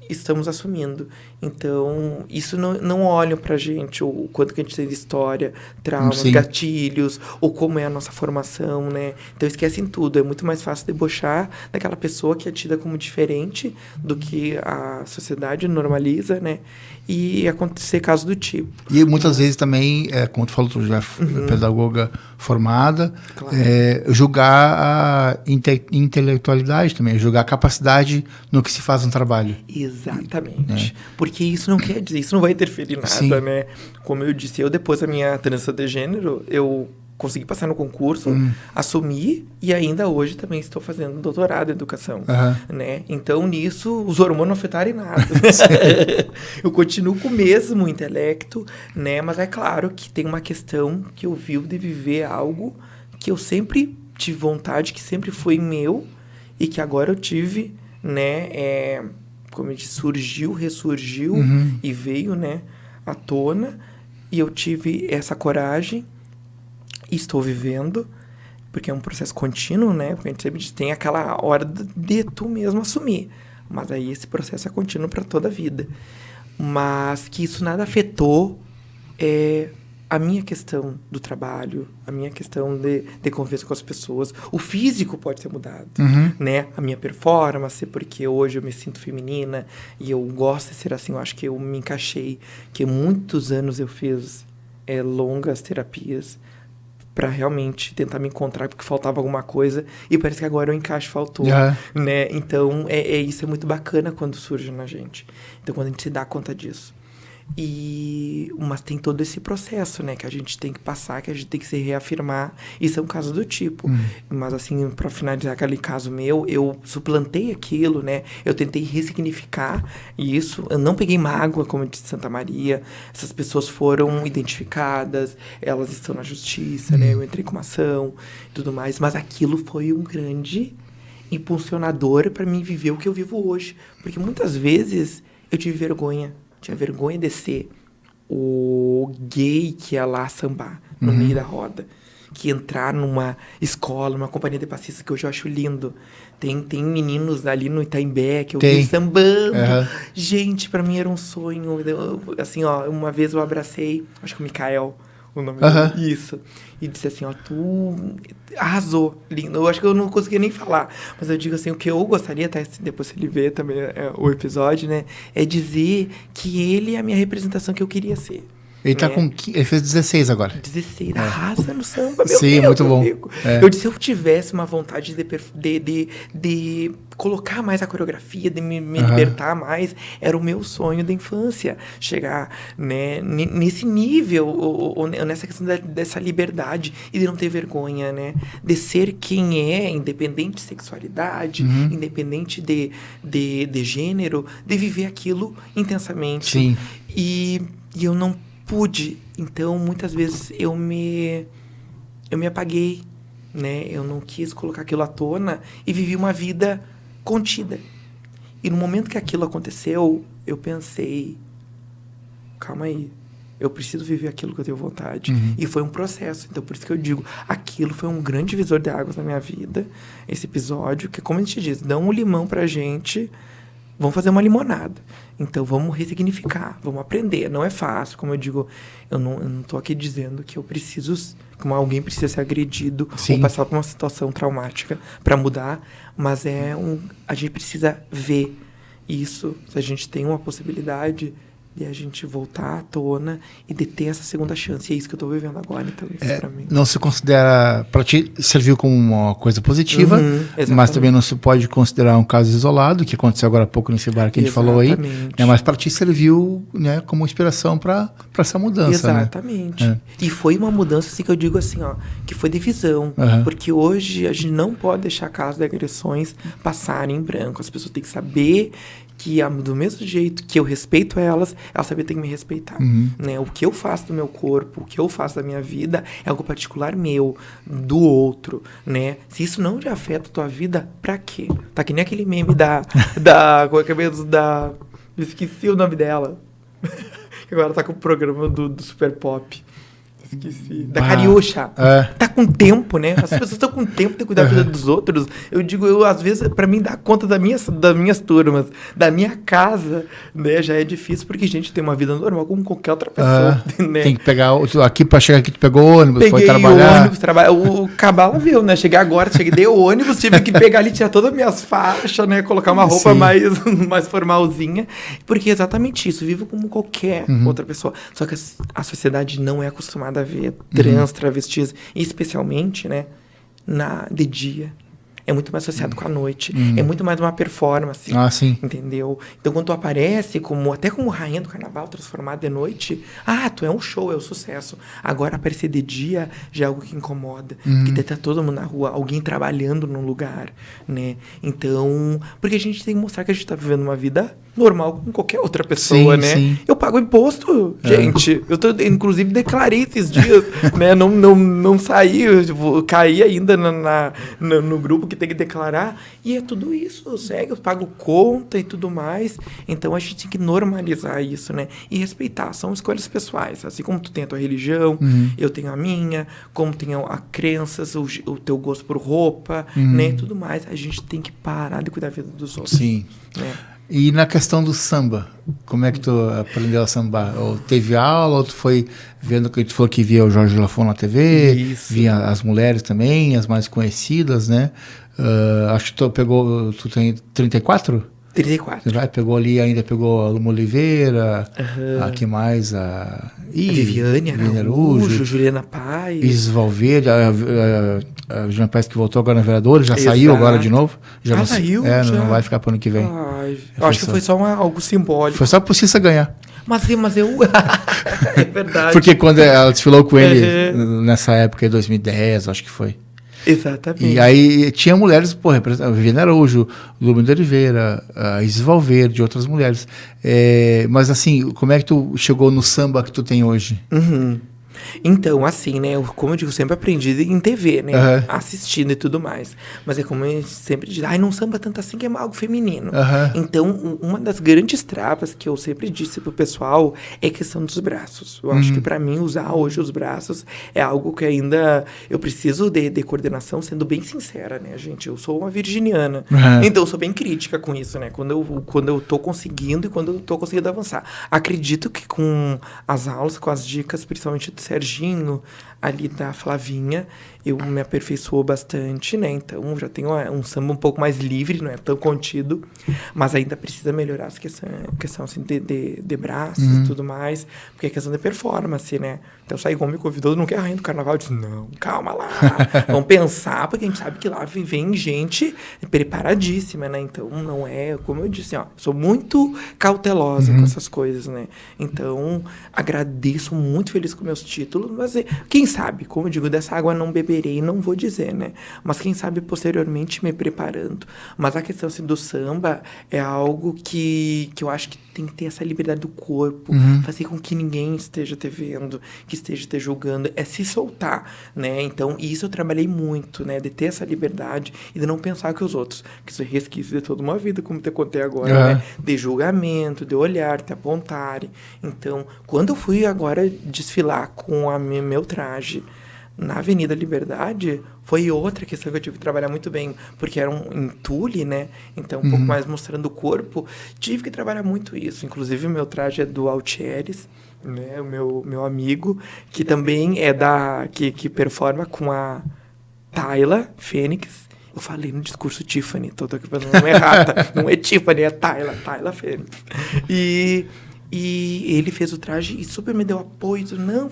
estamos assumindo. Então, isso não olham pra gente, o quanto que a gente tem de história, traumas, gatilhos, ou como é a nossa formação, né? Então, esquecem tudo. É muito mais fácil debochar daquela pessoa que é tida como diferente do que a sociedade normaliza, né? E acontecer casos do tipo. E muitas vezes também, como tu falou, tu já é pedagoga formada, julgar a intelectualidade também, julgar a capacidade no que se faz no trabalho. Exatamente. Porque isso não quer dizer, isso não vai interferir em nada, né? Como eu disse, depois da minha transição de gênero, eu consegui passar no concurso, assumi, e ainda hoje também estou fazendo doutorado em educação, né? Então, nisso, os hormônios não afetaram em nada. Eu continuo com o mesmo intelecto, né? Mas é claro que tem uma questão que eu vivo de viver algo que eu sempre tive vontade, que sempre foi meu, e que agora eu tive, né? Como eu disse, ressurgiu e veio, né, à tona, e eu tive essa coragem e estou vivendo, porque é um processo contínuo, né, porque a gente sempre diz, tem aquela hora de tu mesmo assumir, mas aí esse processo é contínuo para toda a vida, mas que isso nada afetou a minha questão do trabalho, a minha questão de convivência com as pessoas. O físico pode ser mudado, né? A minha performance, porque hoje eu me sinto feminina e eu gosto de ser assim. Eu acho que eu me encaixei, que muitos anos eu fiz longas terapias para realmente tentar me encontrar, porque faltava alguma coisa, e parece que agora o encaixe faltou, né? Então, isso é muito bacana quando surge na gente. Então, quando a gente se dá conta disso. Mas tem todo esse processo, né, que a gente tem que passar, que a gente tem que se reafirmar. Isso é um caso do tipo. Mas, assim, para finalizar aquele caso meu, eu suplantei aquilo, né? Eu tentei ressignificar isso. Eu não peguei mágoa, como eu disse, Santa Maria. Essas pessoas foram identificadas, elas estão na justiça, né? Eu entrei com uma ação e tudo mais. Mas aquilo foi um grande impulsionador para mim viver o que eu vivo hoje. Porque muitas vezes eu tive vergonha. Tinha vergonha de ser o gay que ia lá sambar no meio da roda. Que entrar numa escola, numa companhia de passistas, que hoje eu acho lindo. Tem meninos ali no Itaimbé que eu vi sambando. Gente, pra mim era um sonho. Assim, ó, uma vez eu abracei, acho que o Mikael, o nome dele. Isso. E disse assim, ó, tu arrasou, lindo. Eu acho que eu não conseguia nem falar. Mas eu digo assim, o que eu gostaria, até depois se ele ver também o episódio, né? É dizer que ele é a minha representação que eu queria ser. Ele tá com... Ele fez 16 agora. 16, arrasa no samba, meu Sim, Deus. muito bom. Eu disse, se eu tivesse uma vontade de colocar mais a coreografia, de me libertar mais, era o meu sonho da infância. Chegar, né, nesse nível, ou nessa questão dessa liberdade e de não ter vergonha, né? De ser quem é, independente de sexualidade, independente de gênero, de viver aquilo intensamente. Sim. E eu não pude, então muitas vezes eu me apaguei, né? Eu não quis colocar aquilo à tona e vivi uma vida contida. E no momento que aquilo aconteceu, eu pensei, calma aí, eu preciso viver aquilo que eu tenho vontade. E foi um processo, então por isso que eu digo, aquilo foi um grande divisor de águas na minha vida, esse episódio, que como a gente diz, dão um limão pra gente, vamos fazer uma limonada. Então, vamos ressignificar, vamos aprender. Não é fácil, como eu digo, eu não tô aqui dizendo que eu preciso, como alguém precisa ser agredido ou passar por uma situação traumática para mudar, mas a gente precisa ver isso. Se a gente tem uma possibilidade de a gente voltar à tona e de ter essa segunda chance. E é isso que eu tô vivendo agora, então isso pra mim. Não se considera, para ti, serviu como uma coisa positiva, mas também não se pode considerar um caso isolado, que aconteceu agora há pouco nesse bar que a gente falou aí, né, mas para ti serviu, né, como inspiração para essa mudança. Exatamente. Né? E foi uma mudança, assim, que eu digo assim, ó, que foi de visão, porque hoje a gente não pode deixar casos de agressões passarem em branco. As pessoas têm que saber que do mesmo jeito que eu respeito elas também têm que me respeitar. Né? O que eu faço do meu corpo, o que eu faço da minha vida é algo particular meu, do outro, né? Se isso não te afeta a tua vida, pra quê? Tá que nem aquele meme eu esqueci o nome dela. Agora tá com o programa do Super Pop. Esqueci. Da Cariúcha. Tá com tempo, né? As pessoas estão com tempo de cuidar da vida dos outros. Eu digo, às vezes, pra mim, dar conta das minhas turmas, da minha casa, né? Já é difícil, porque a gente tem uma vida normal como qualquer outra pessoa. Né? Tem que pegar... Aqui, pra chegar aqui, tu pegou ônibus, foi trabalhar. O Cabala viu, né? Cheguei agora, de ônibus, tive que pegar ali, tirar todas as minhas faixas, né? Colocar uma roupa mais formalzinha. Porque é exatamente isso. Vivo como qualquer outra pessoa. Só que a sociedade não é acostumada a ver trans, travestis, especialmente, né, de dia. É muito mais associado com a noite. É muito mais uma performance. Sim. Entendeu? Então, quando tu aparece até como rainha do carnaval, transformada de noite, tu é um show, é um sucesso. Agora, aparecer de dia já é algo que incomoda. Porque tá todo mundo na rua, alguém trabalhando num lugar, né? Então, porque a gente tem que mostrar que a gente tá vivendo uma vida normal com qualquer outra pessoa, né? Sim. Eu pago imposto, gente. Inclusive, declarei esses dias, né? Não saí, eu caí ainda no grupo que tem que declarar. E é tudo isso, segue, eu pago conta e tudo mais. Então, a gente tem que normalizar isso, né? E respeitar, são escolhas pessoais. Assim como tu tem a tua religião, eu tenho a minha, como tem a crenças, o teu gosto por roupa, né? E tudo mais. A gente tem que parar de cuidar da vida dos outros. Sim. Né? E na questão do samba, como é que tu aprendeu a sambar? Ou teve aula, ou tu foi vendo que tu falou que via o Jorge Lafon na TV, via as mulheres também, as mais conhecidas, né? Acho que tu tem 34? 34. Ainda pegou a Luma Oliveira, que mais? A Viviane Araújo, Juliana Paz. Isis Valverde, a Juliana Paz que voltou agora na vereadora, já saiu agora de novo. Já saiu? Não vai ficar para o ano que vem. Eu acho que foi só algo simbólico. Foi só por Cissa ganhar. Mas eu... É verdade. Porque quando ela desfilou com ele nessa época, em 2010, acho que foi. Exatamente. E aí tinha mulheres, a Viviane Araújo, Luma de Oliveira, a Isis Valverde, outras mulheres. Mas assim, como é que tu chegou no samba que tu tem hoje? Então, assim, né? Como eu digo, sempre aprendi em TV, né? Assistindo e tudo mais. Mas é como eu sempre digo, não samba tanto assim que é algo feminino. Então, uma das grandes travas que eu sempre disse pro pessoal é a questão dos braços. Eu acho que pra mim, usar hoje os braços é algo que ainda eu preciso de coordenação, sendo bem sincera, né, gente? Eu sou uma virginiana. Então, eu sou bem crítica com isso, né? Quando eu tô conseguindo e quando eu tô conseguindo avançar. Acredito que com as aulas, com as dicas, principalmente do Serginho, ali da Flavinha, eu me aperfeiçoou bastante, né? Então, já tenho um samba um pouco mais livre, não é tão contido, mas ainda precisa melhorar essa questão assim, de braços e tudo mais, porque é questão de performance, né? Então, sair como me convidou, não quer a rainha do carnaval, eu disse, não, calma lá, vamos pensar, porque a gente sabe que lá vem gente preparadíssima, né? Então, não é, como eu disse, sou muito cautelosa com essas coisas, né? Então, agradeço, muito feliz com meus títulos, mas quem sabe, como eu digo, dessa água não beberei, não vou dizer, né? Mas quem sabe posteriormente me preparando. Mas a questão assim, do samba é algo que eu acho que tem que ter essa liberdade do corpo, fazer com que ninguém esteja te vendo, que esteja te julgando, é se soltar, né? Então, isso eu trabalhei muito, né? De ter essa liberdade e de não pensar que os outros, que isso é resquício de toda uma vida, como te contei agora, né? De julgamento, de olhar, te apontarem. Então, quando eu fui agora desfilar com meu traje na Avenida Liberdade, foi outra questão que eu tive que trabalhar muito bem, porque era em tule, né? Então, um pouco mais mostrando o corpo. Tive que trabalhar muito isso. Inclusive, o meu traje é do Altieres, né? O meu amigo, que também é que performa com a Tayla Fênix. Eu falei no discurso Tiffany, tô aqui falando, não é Rata, não é Tiffany, é Tayla Fênix. E ele fez o traje e super me deu apoio. Não,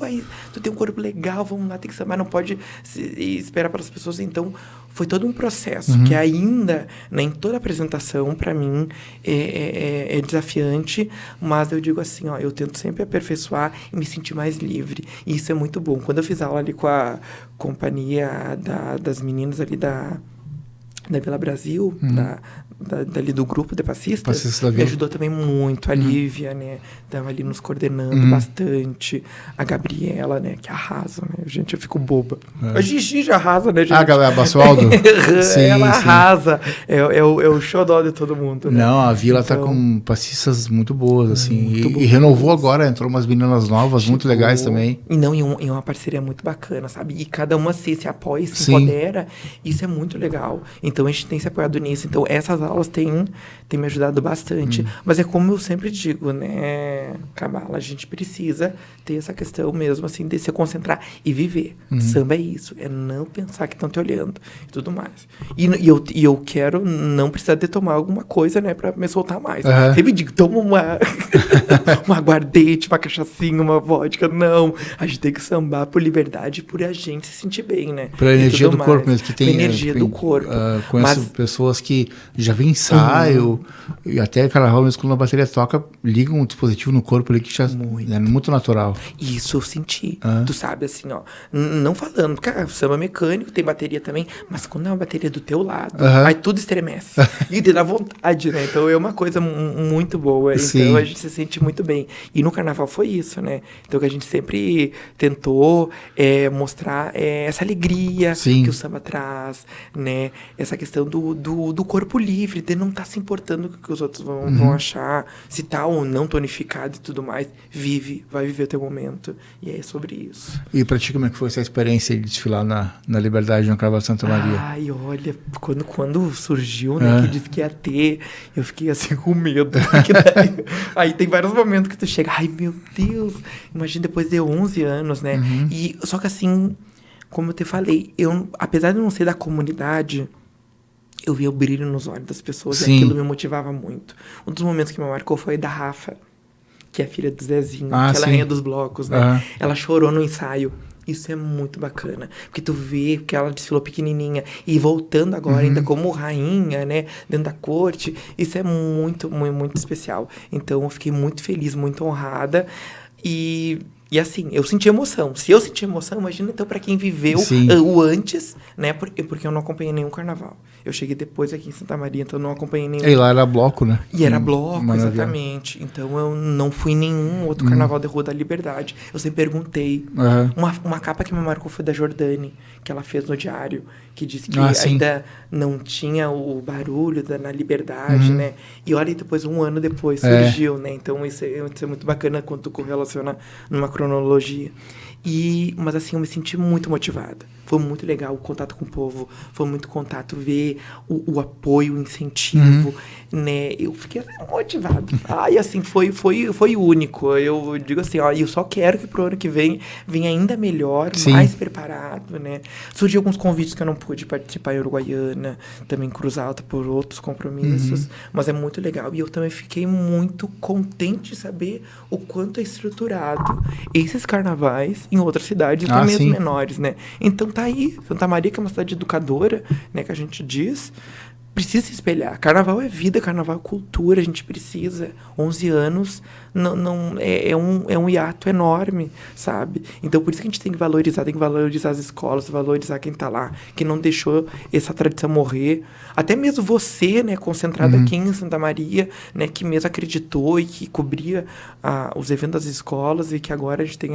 tu tem um corpo legal, vamos lá, tem que sambar, não pode esperar para as pessoas. Então, foi todo um processo que ainda, né, em toda apresentação, para mim, é desafiante. Mas eu digo assim, eu tento sempre aperfeiçoar e me sentir mais livre. E isso é muito bom. Quando eu fiz aula ali com a companhia das meninas ali da Vila Brasil, dali do grupo de passistas, me ajudou também muito. A Lívia, né? Estava ali nos coordenando bastante. A Gabriela, né? Que arrasa, né? Gente, eu fico boba. A Gigi já arrasa, né, gente? A Gabriela Basualdo? Ela arrasa. É o xodó de todo mundo, né? Não, a Vila tá com passistas muito boas, assim. E renovou agora, entrou umas meninas novas, muito legais também. E não, e uma parceria muito bacana, sabe? E cada uma se apoia, se empodera. Isso é muito legal. Então, a gente tem se apoiado nisso. Então, essas aulas têm me ajudado bastante. Mas é como eu sempre digo, né, Cabala? A gente precisa ter essa questão mesmo, assim, de se concentrar e viver. Samba é isso. É não pensar que estão te olhando e tudo mais. E eu quero não precisar de tomar alguma coisa, né, pra me soltar mais. Sempre digo, toma um aguardente, uma cachaçinha, uma vodka. Não. A gente tem que sambar por liberdade, por a gente se sentir bem, né? Pela energia do corpo mesmo, que tem. Energia do corpo. Conheço pessoas que já vêm ensaio, e até carnaval mesmo, quando a bateria toca, ligam um dispositivo no corpo ali que já é muito natural. Isso eu senti. Tu sabe, assim, não falando, cara, samba mecânico, tem bateria também, mas quando é uma bateria do teu lado, aí tudo estremece. E te dá vontade, né? Então é uma coisa muito boa. Sim. Então a gente se sente muito bem. E no carnaval foi isso, né? Então que a gente sempre tentou mostrar essa alegria que o samba traz, né? Essa questão do corpo livre, de não estar se importando com o que os outros vão achar, se tá ou não tonificado e tudo mais. Vai viver o teu momento. E é sobre isso. E pra ti, como é que foi essa experiência de desfilar na Liberdade, no Carnaval de Santa Maria? Ai, olha, quando surgiu, né, que disse que ia ter, eu fiquei assim com medo. Daí, aí tem vários momentos que tu chega, ai meu Deus, imagina depois de 11 anos, né? E, só que assim, como eu te falei, apesar de eu não ser da comunidade, eu via o brilho nos olhos das pessoas e aquilo me motivava muito. Um dos momentos que me marcou foi da Rafa, que é a filha do Zezinho, que ela é rainha dos blocos, né? Ela chorou no ensaio. Isso é muito bacana, porque tu vê que ela desfilou pequenininha e voltando agora ainda como rainha, né, dentro da corte, isso é muito, muito, muito especial. Então eu fiquei muito feliz, muito honrada e assim, eu senti emoção. Se eu senti emoção, imagina então para quem viveu o antes, né, porque eu não acompanhei nenhum carnaval. Eu cheguei depois aqui em Santa Maria, então eu não acompanhei nenhum. E lá era bloco, né? E era bloco, exatamente. Então eu não fui em nenhum outro carnaval de Rua da Liberdade. Eu sempre perguntei. Uma capa que me marcou foi da Jordane, que ela fez no diário, que disse que ainda não tinha o barulho na Liberdade, né? E olha, depois, um ano depois, surgiu, né? Então isso é muito bacana quando tu correlaciona numa cronologia. Mas assim, eu me senti muito motivada. Foi muito legal o contato com o povo, foi muito contato, ver o apoio, o incentivo, né? Eu fiquei motivado. E assim, foi único. Eu digo assim, eu só quero que pro ano que vem venha ainda melhor, mais preparado, né? Surgiu alguns convites que eu não pude participar em Uruguaiana, também em Cruz Alta por outros compromissos, mas é muito legal. E eu também fiquei muito contente de saber o quanto é estruturado esses carnavais em outras cidades, também as menores, né? Então tá aí, Santa Maria, que é uma cidade educadora, né, que a gente diz, precisa se espelhar. Carnaval é vida, carnaval é cultura, a gente precisa. 11 anos é um hiato enorme, sabe? Então, por isso que a gente tem que valorizar as escolas, valorizar quem tá lá, que não deixou essa tradição morrer. Até mesmo você, né, concentrado aqui em Santa Maria, né, que mesmo acreditou e que cobria os eventos das escolas e que agora a gente tem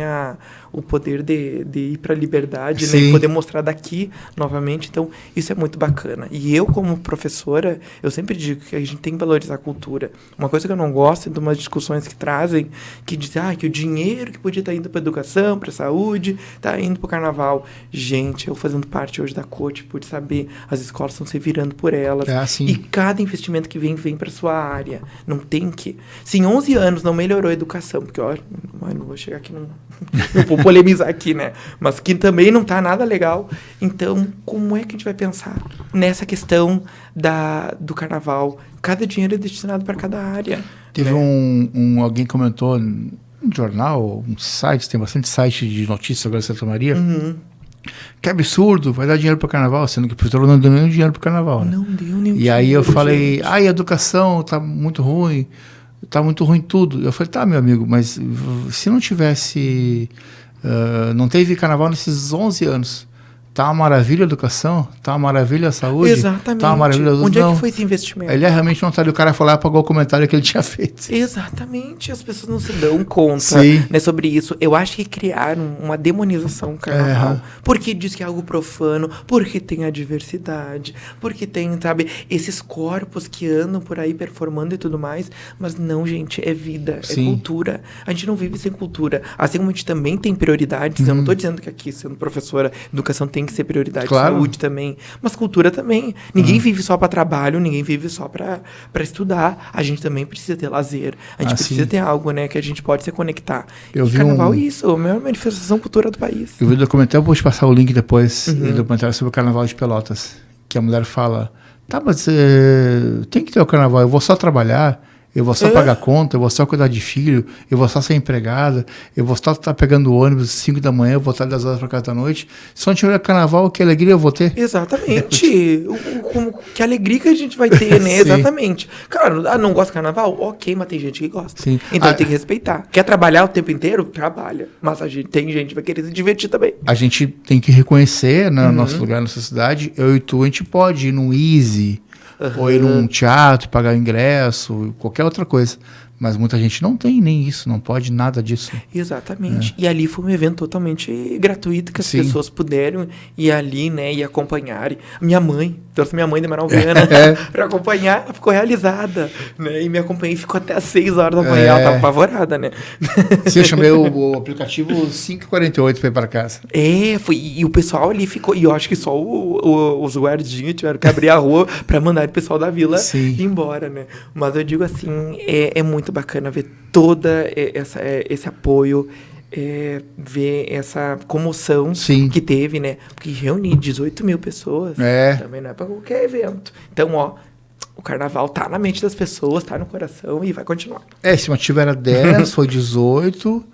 o poder de ir para a liberdade, né, e poder mostrar daqui novamente. Então, isso é muito bacana. E eu, como professora, eu sempre digo que a gente tem que valorizar a cultura. Uma coisa que eu não gosto é de umas discussões que trazem, que dizem que o dinheiro que podia estar indo para educação, para saúde, está indo para o carnaval. Gente, eu fazendo parte hoje da corte, pude saber, as escolas estão se virando por elas. E cada investimento que vem para sua área. Não tem que... Se em 11 anos não melhorou a educação, porque, não vou chegar aqui, não vou polemizar aqui, né? Mas que também não está nada legal. Então, como é que a gente vai pensar nessa questão do carnaval? Cada dinheiro é destinado para cada área. Teve alguém comentou um jornal, um site, tem bastante site de notícias agora em Santa Maria. Que absurdo, vai dar dinheiro para o carnaval, sendo que o prefeitura não deu nenhum dinheiro para o carnaval. Não deu nenhum. E aí eu falei, a educação tá muito ruim tudo. Eu falei, tá, meu amigo, mas se não tivesse, não teve carnaval nesses 11 anos, tá uma maravilha a educação, tá uma maravilha a saúde. Exatamente. Tá uma maravilha a Onde é que foi esse investimento? Ele realmente não tá ali, o cara foi lá e apagou o comentário que ele tinha feito. Exatamente, as pessoas não se dão conta, né, sobre isso. Eu acho que criaram uma demonização do carnaval, porque diz que é algo profano, porque tem a diversidade, porque tem, sabe, esses corpos que andam por aí performando e tudo mais, mas não, gente, é vida, é cultura. A gente não vive sem cultura, assim como a gente também tem prioridades. Eu não tô dizendo que aqui, sendo professora, educação tem que ser prioridade, saúde também, mas cultura também. Ninguém vive só para trabalho, ninguém vive só para estudar. A gente também precisa ter lazer. A gente precisa ter algo, né, que a gente pode se conectar. E carnaval é isso, a maior manifestação cultural do país. Eu vi o documentário, vou te passar o link depois, do documentário sobre o Carnaval de Pelotas, que a mulher fala, tá, mas tem que ter o carnaval, eu vou só trabalhar, eu vou só pagar conta, eu vou só cuidar de filho, eu vou só ser empregada, eu vou só estar pegando o ônibus às 5 da manhã, eu vou estar 10 horas para casa da noite. Se não tiver carnaval, que alegria eu vou ter? Exatamente. Que alegria que a gente vai ter, né? Exatamente. Cara, não gosta de carnaval? Ok, mas tem gente que gosta. Sim. Então tem que respeitar. Quer trabalhar o tempo inteiro? Trabalha. Mas tem gente que vai querer se divertir também. A gente tem que reconhecer, né, nosso lugar, nossa cidade. Eu e tu, a gente pode ir num Easy, ou ir num teatro, pagar ingresso, qualquer outra coisa. Mas muita gente não tem nem isso, não pode nada disso. Exatamente. E ali foi um evento totalmente gratuito, que as pessoas puderam ir ali, né, e acompanharem. Minha mãe, trouxe minha mãe de Maralviana para acompanhar, ela ficou realizada, né, e me acompanhei, ficou até às 6 horas da manhã, ela tava apavorada, né. Sim, eu chamei o aplicativo 5h48 para ir para casa. E o pessoal ali ficou, e eu acho que só os guardinhas tiveram que abrir a rua para mandar o pessoal da vila ir embora, né. Mas eu digo assim, é muito bacana ver toda esse apoio, ver essa comoção que teve, né? Porque reunir 18 mil pessoas também não é para qualquer evento. Então, o carnaval tá na mente das pessoas, tá no coração e vai continuar. A estimativa era 10, foi 18,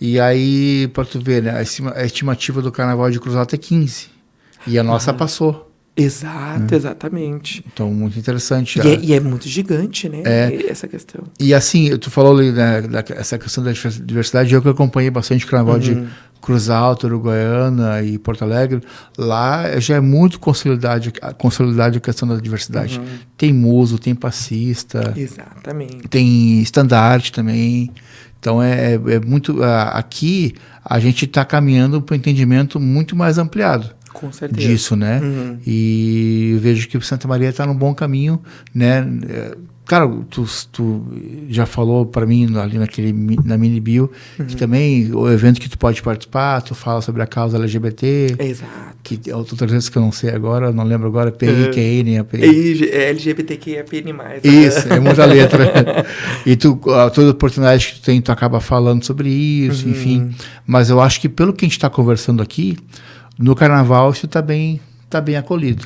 e aí, para tu ver, né? A estimativa do carnaval de Cruz Alta é 15, e a nossa passou. Exato, exatamente. Então, muito interessante. E é muito gigante, né, essa questão. E assim, tu falou ali, né, essa questão da diversidade, eu que acompanhei bastante o carnaval de Cruz Alta, Uruguaiana e Porto Alegre, lá já é muito consolidado a questão da diversidade. Tem muso, tem passista. Exatamente. Tem estandarte também. Então, é muito... aqui, a gente está caminhando para um entendimento muito mais ampliado. Com certeza. Disso, né? E eu vejo que o Santa Maria está num bom caminho, né? Cara, tu já falou para mim ali na mini bio que também o evento que tu pode participar, tu fala sobre a causa LGBT. Exato. Que é outra coisa que eu não sei agora, não lembro agora, PIQN, LGBTQIAPN+. Isso, é muita letra. E toda oportunidade que tu tem, tu acaba falando sobre isso, enfim. Mas eu acho que pelo que a gente está conversando aqui, no carnaval isso tá bem acolhido.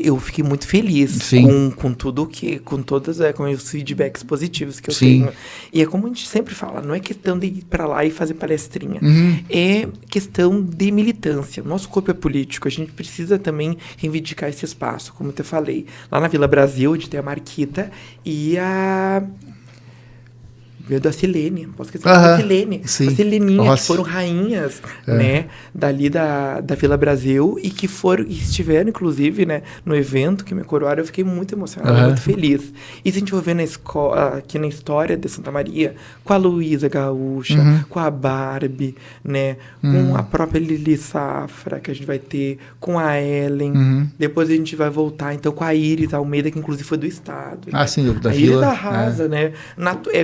Eu fiquei muito feliz com tudo com todas com os feedbacks positivos que eu tenho. E é como a gente sempre fala, não é questão de ir para lá e fazer palestrinha. É questão de militância. Nosso corpo é político, a gente precisa também reivindicar esse espaço, como eu te falei. Lá na Vila Brasil, onde tem a Marquita e a... Veio da Silene, não posso esquecer da Silene. As Sileninhas, que foram rainhas, né, dali da Vila Brasil e que estiveram, inclusive, né, no evento que me coroaram. Eu fiquei muito emocionado, muito feliz. E se a gente for ver aqui na história de Santa Maria, com a Luísa Gaúcha, com a Barbie, né, com a própria Lili Safra, que a gente vai ter, com a Ellen, depois a gente vai voltar, então, com a Iris Almeida, que inclusive foi do estado. Né? Sim, da a Vila. Iris arrasa, né,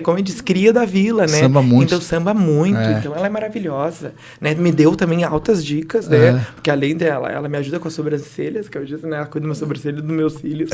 como eu disse, cria da vila, né? Samba muito. Então samba muito, então ela é maravilhosa, né? Me deu também altas dicas, né? Porque além dela, ela me ajuda com as sobrancelhas, que eu disse, né? Ela cuida das minhas sobrancelhas e dos meus cílios.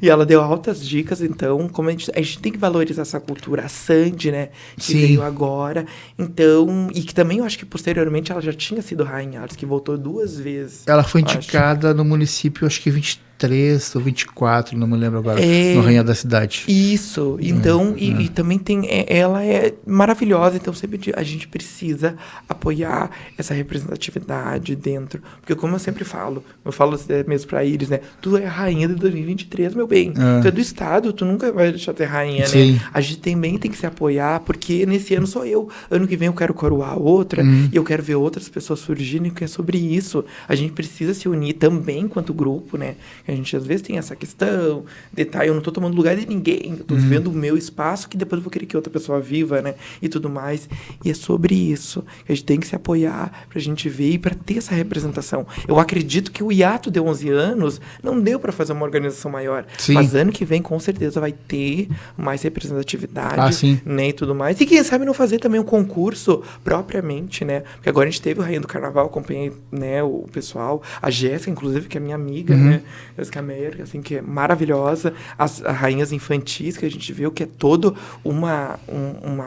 E ela deu altas dicas, então, como a gente tem que valorizar essa cultura. A Sandy, né? Que veio agora, então, e que também eu acho que posteriormente ela já tinha sido rainha, acho que voltou 2 vezes. Ela foi indicada no município, acho que 23 23 ou 24, não me lembro agora, no Rainha da Cidade. Isso, então, e também tem, ela é maravilhosa, então sempre a gente precisa apoiar essa representatividade dentro, porque como eu sempre falo, eu falo mesmo pra Iris, né, tu é a rainha de 2023, meu bem, tu é do estado, tu nunca vai deixar de ser rainha, Sim. né, a gente também tem que se apoiar, porque nesse ano sou eu, ano que vem eu quero coroar outra, e eu quero ver outras pessoas surgindo, que é sobre isso, a gente precisa se unir também enquanto grupo, né, a gente às vezes tem essa questão, detalhe, eu não tô tomando lugar de ninguém, eu tô vivendo o meu espaço, que depois eu vou querer que outra pessoa viva, né, e tudo mais, e é sobre isso, que a gente tem que se apoiar pra gente ver e pra ter essa representação. Eu acredito que o hiato de 11 anos não deu pra fazer uma organização maior, Sim. mas ano que vem com certeza vai ter mais representatividade, sim. né, e tudo mais, e quem sabe não fazer também um concurso propriamente, né, porque agora a gente teve o Rainha do Carnaval, acompanhei, né, o pessoal, a Jéssica, inclusive, que é minha amiga, né, Jéssica Meyer, assim, que é maravilhosa, as rainhas infantis que a gente viu, que é toda uma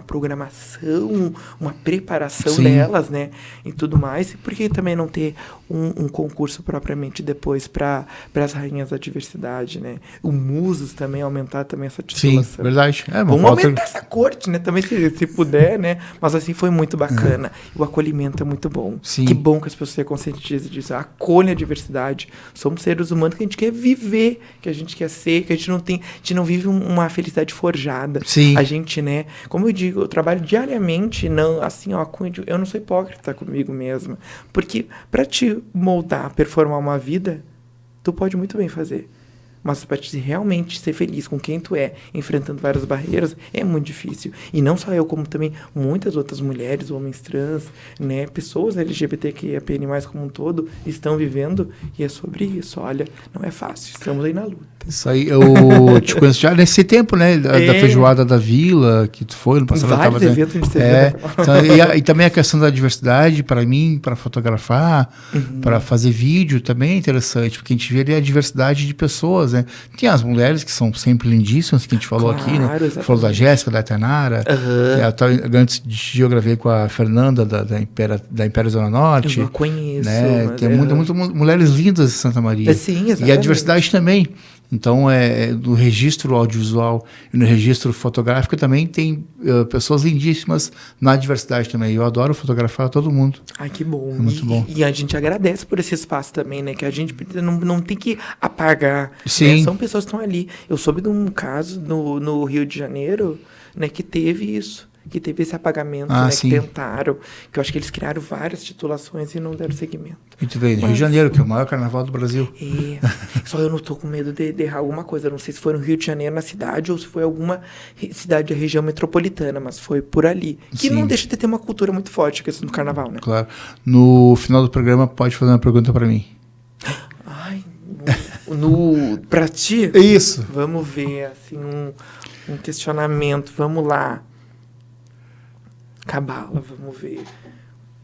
programação, uma preparação Sim. delas, né, e tudo mais, e por que também não ter um concurso propriamente depois para as rainhas da diversidade, né, o Musos também, aumentar também essa titulação. Sim, verdade. Vamos aumentar essa corte, né, também se puder, né, mas assim foi muito bacana, o acolhimento é muito bom. Sim. Que bom que as pessoas se conscientizam disso, acolhem a diversidade, somos seres humanos que a gente quer viver, que a gente quer ser, que a gente não vive uma felicidade forjada. Sim. A gente, né, como eu digo, eu trabalho diariamente, não, assim, ó, eu não sou hipócrita comigo mesma, porque para te moldar, performar uma vida, tu pode muito bem fazer. Mas para te realmente ser feliz com quem tu é, enfrentando várias barreiras, é muito difícil. E não só eu, como também muitas outras mulheres, homens trans, né, pessoas LGBTQIAPN+, como um todo, estão vivendo. E é sobre isso. Olha, não é fácil. Estamos aí na luta. Isso aí, eu te conheço já nesse tempo, né? Da feijoada da vila, que tu foi no passado. Vários eventos de TV. Então, e também a questão da diversidade, para mim, para fotografar, para fazer vídeo, também é interessante, porque a gente vê ali a diversidade de pessoas, né? Tem as mulheres que são sempre lindíssimas, que a gente falou aqui, né? Exatamente. Falou da Jéssica, da Tainara. Antes de eu gravei com a Fernanda, da Império Zona Norte. Eu não conheço. Né? Tem muitas mulheres lindas em Santa Maria. Sim, exatamente. E a diversidade também. Então, no registro audiovisual e no registro fotográfico também tem pessoas lindíssimas na diversidade também. Eu adoro fotografar todo mundo. Ai, que bom. É muito bom. E a gente agradece por esse espaço também, né? Que a gente não tem que apagar. Sim. Né? São pessoas que estão ali. Eu soube de um caso no Rio de Janeiro, né? Que teve isso. Que teve esse apagamento, né? Sim. Que tentaram. Que eu acho que eles criaram várias titulações e não deram seguimento. E tu veio no Rio de Janeiro, que é o maior carnaval do Brasil. Só eu não tô com medo de errar alguma coisa. Eu não sei se foi no Rio de Janeiro, na cidade, ou se foi alguma cidade da região metropolitana, mas foi por ali. Que Sim. não deixa de ter uma cultura muito forte, a questão do carnaval, né? Claro. No final do programa, pode fazer uma pergunta para mim. Ai, pra ti? Isso. Vamos ver, assim, um questionamento. Vamos lá. Cabala, vamos ver.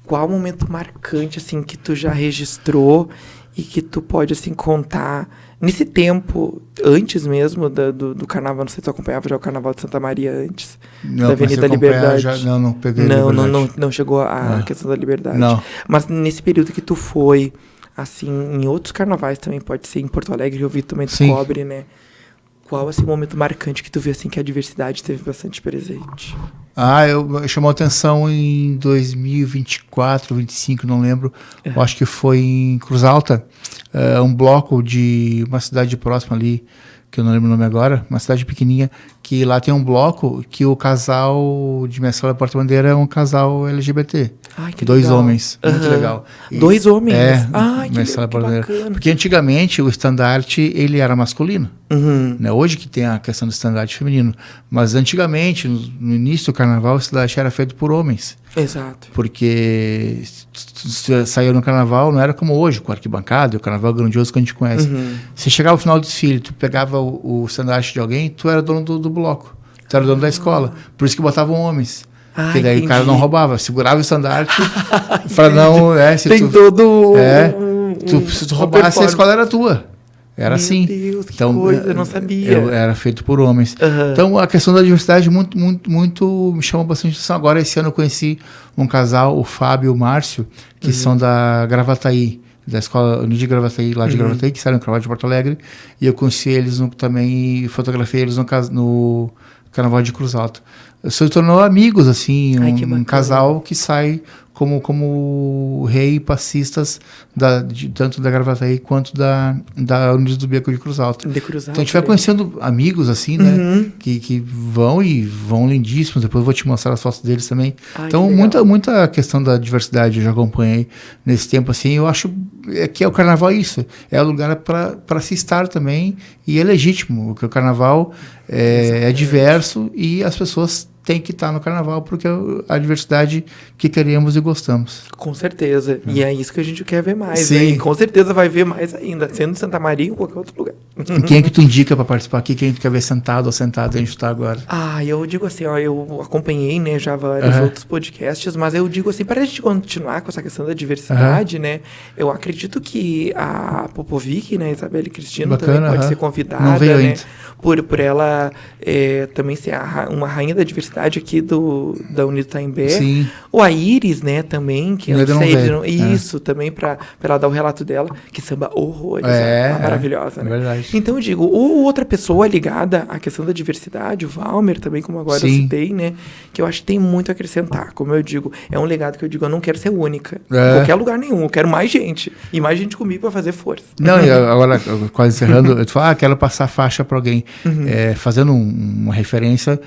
Qual o momento marcante, assim, que tu já registrou e que tu pode, assim, contar nesse tempo, antes mesmo do carnaval? Não sei se tu acompanhava já o Carnaval de Santa Maria antes, Não, da Avenida Liberdade. Não peguei a Liberdade. Não chegou a questão da Liberdade. Não. Mas nesse período que tu foi, assim, em outros carnavais também, pode ser em Porto Alegre, eu vi também, tu cobre, né? Qual, assim, o momento marcante que tu vê, assim, que a diversidade teve bastante presente? Eu chamou atenção em 2024, 2025, não lembro. Eu acho que foi em Cruz Alta, um bloco de uma cidade próxima ali, que eu não lembro o nome agora, uma cidade pequenininha, que lá tem um bloco que o casal de Mestre da Porta-Bandeira é um casal LGBT. Ai, que Dois legal. Homens, muito legal. Dois homens? Ai, que bacana. Porque antigamente o estandarte, ele era masculino. Né? Hoje que tem a questão do estandarte feminino. Mas antigamente, no início do carnaval, o estandarte era feito por homens. Exato. Porque saiu no carnaval, não era como hoje, com arquibancada, o carnaval grandioso que a gente conhece. Você chegava ao final do desfile, tu pegava o estandarte de alguém, tu era dono do bloco. Tu era dono da escola. Por isso que botavam homens. Porque daí o cara não roubava, segurava o estandarte para não... Tem todo... se tu roubasse, a escola era tua. Era assim. Meu Deus, que coisa, eu não sabia. Era feito por homens. Então, a questão da diversidade muito me chama bastante atenção. Agora, esse ano eu conheci um casal, o Fábio e o Márcio, que são da Gravataí, da escola de Gravataí, lá de Gravataí, que saíram no Carnaval de Porto Alegre, e eu conheci eles também, fotografei eles no Carnaval de Cruz Alta. Se tornou amigos, assim, um casal que sai como rei e passistas tanto da Gravataí quanto da Unidos do Beco de Cruz Alta. Então a gente vai conhecendo amigos, assim, né, que vão lindíssimos. Depois eu vou te mostrar as fotos deles também. Então muita questão da diversidade eu já acompanhei nesse tempo, assim. Eu acho que o Carnaval é isso, é o lugar para se estar também, e é legítimo, porque o Carnaval é diverso e as pessoas têm que estar no Carnaval, porque é a diversidade que queremos e gostamos. Com certeza. E é isso que a gente quer ver mais, Sim. né? E com certeza vai ver mais ainda, sendo em Santa Maria ou em qualquer outro lugar. E quem é que tu indica para participar aqui? Quem tu quer ver sentado ou sentado? A gente está agora. Eu digo assim, eu acompanhei, né, já vários outros podcasts, mas eu digo assim, para a gente continuar com essa questão da diversidade, né, eu acredito que a Popovic, né, Isabelle Cristina, também pode ser convidada, não veio né, ainda. por ela também ser uma rainha da diversidade aqui da Unido Taimbé. Sim. Ou a Iris, né, também, que Ainda não veio. Isso, também para ela dar o relato dela, que samba horrores, maravilhosa, né? Verdade. Então eu digo, ou outra pessoa ligada à questão da diversidade, o Valmer também, como agora eu citei, né, que eu acho que tem muito a acrescentar. Como eu digo, é um legado que eu digo, eu não quero ser única, em qualquer lugar nenhum, eu quero mais gente, e mais gente comigo para fazer força. Não, e agora, quase encerrando, eu falo, quero passar faixa para alguém, fazendo uma referência,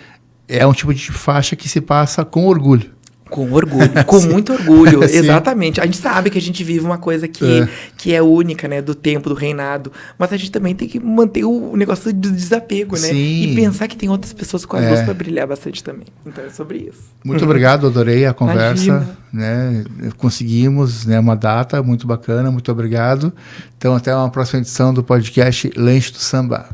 é um tipo de faixa que se passa com orgulho. Com orgulho, com muito orgulho, exatamente. A gente sabe que a gente vive uma coisa que é única, né, do tempo, do reinado, mas a gente também tem que manter o negócio de desapego, né? Sim. E pensar que tem outras pessoas com a luz para brilhar bastante também. Então é sobre isso. Muito obrigado, adorei a conversa, né? Conseguimos, né, uma data muito bacana, muito obrigado. Então até uma próxima edição do podcast Lanche do Samba.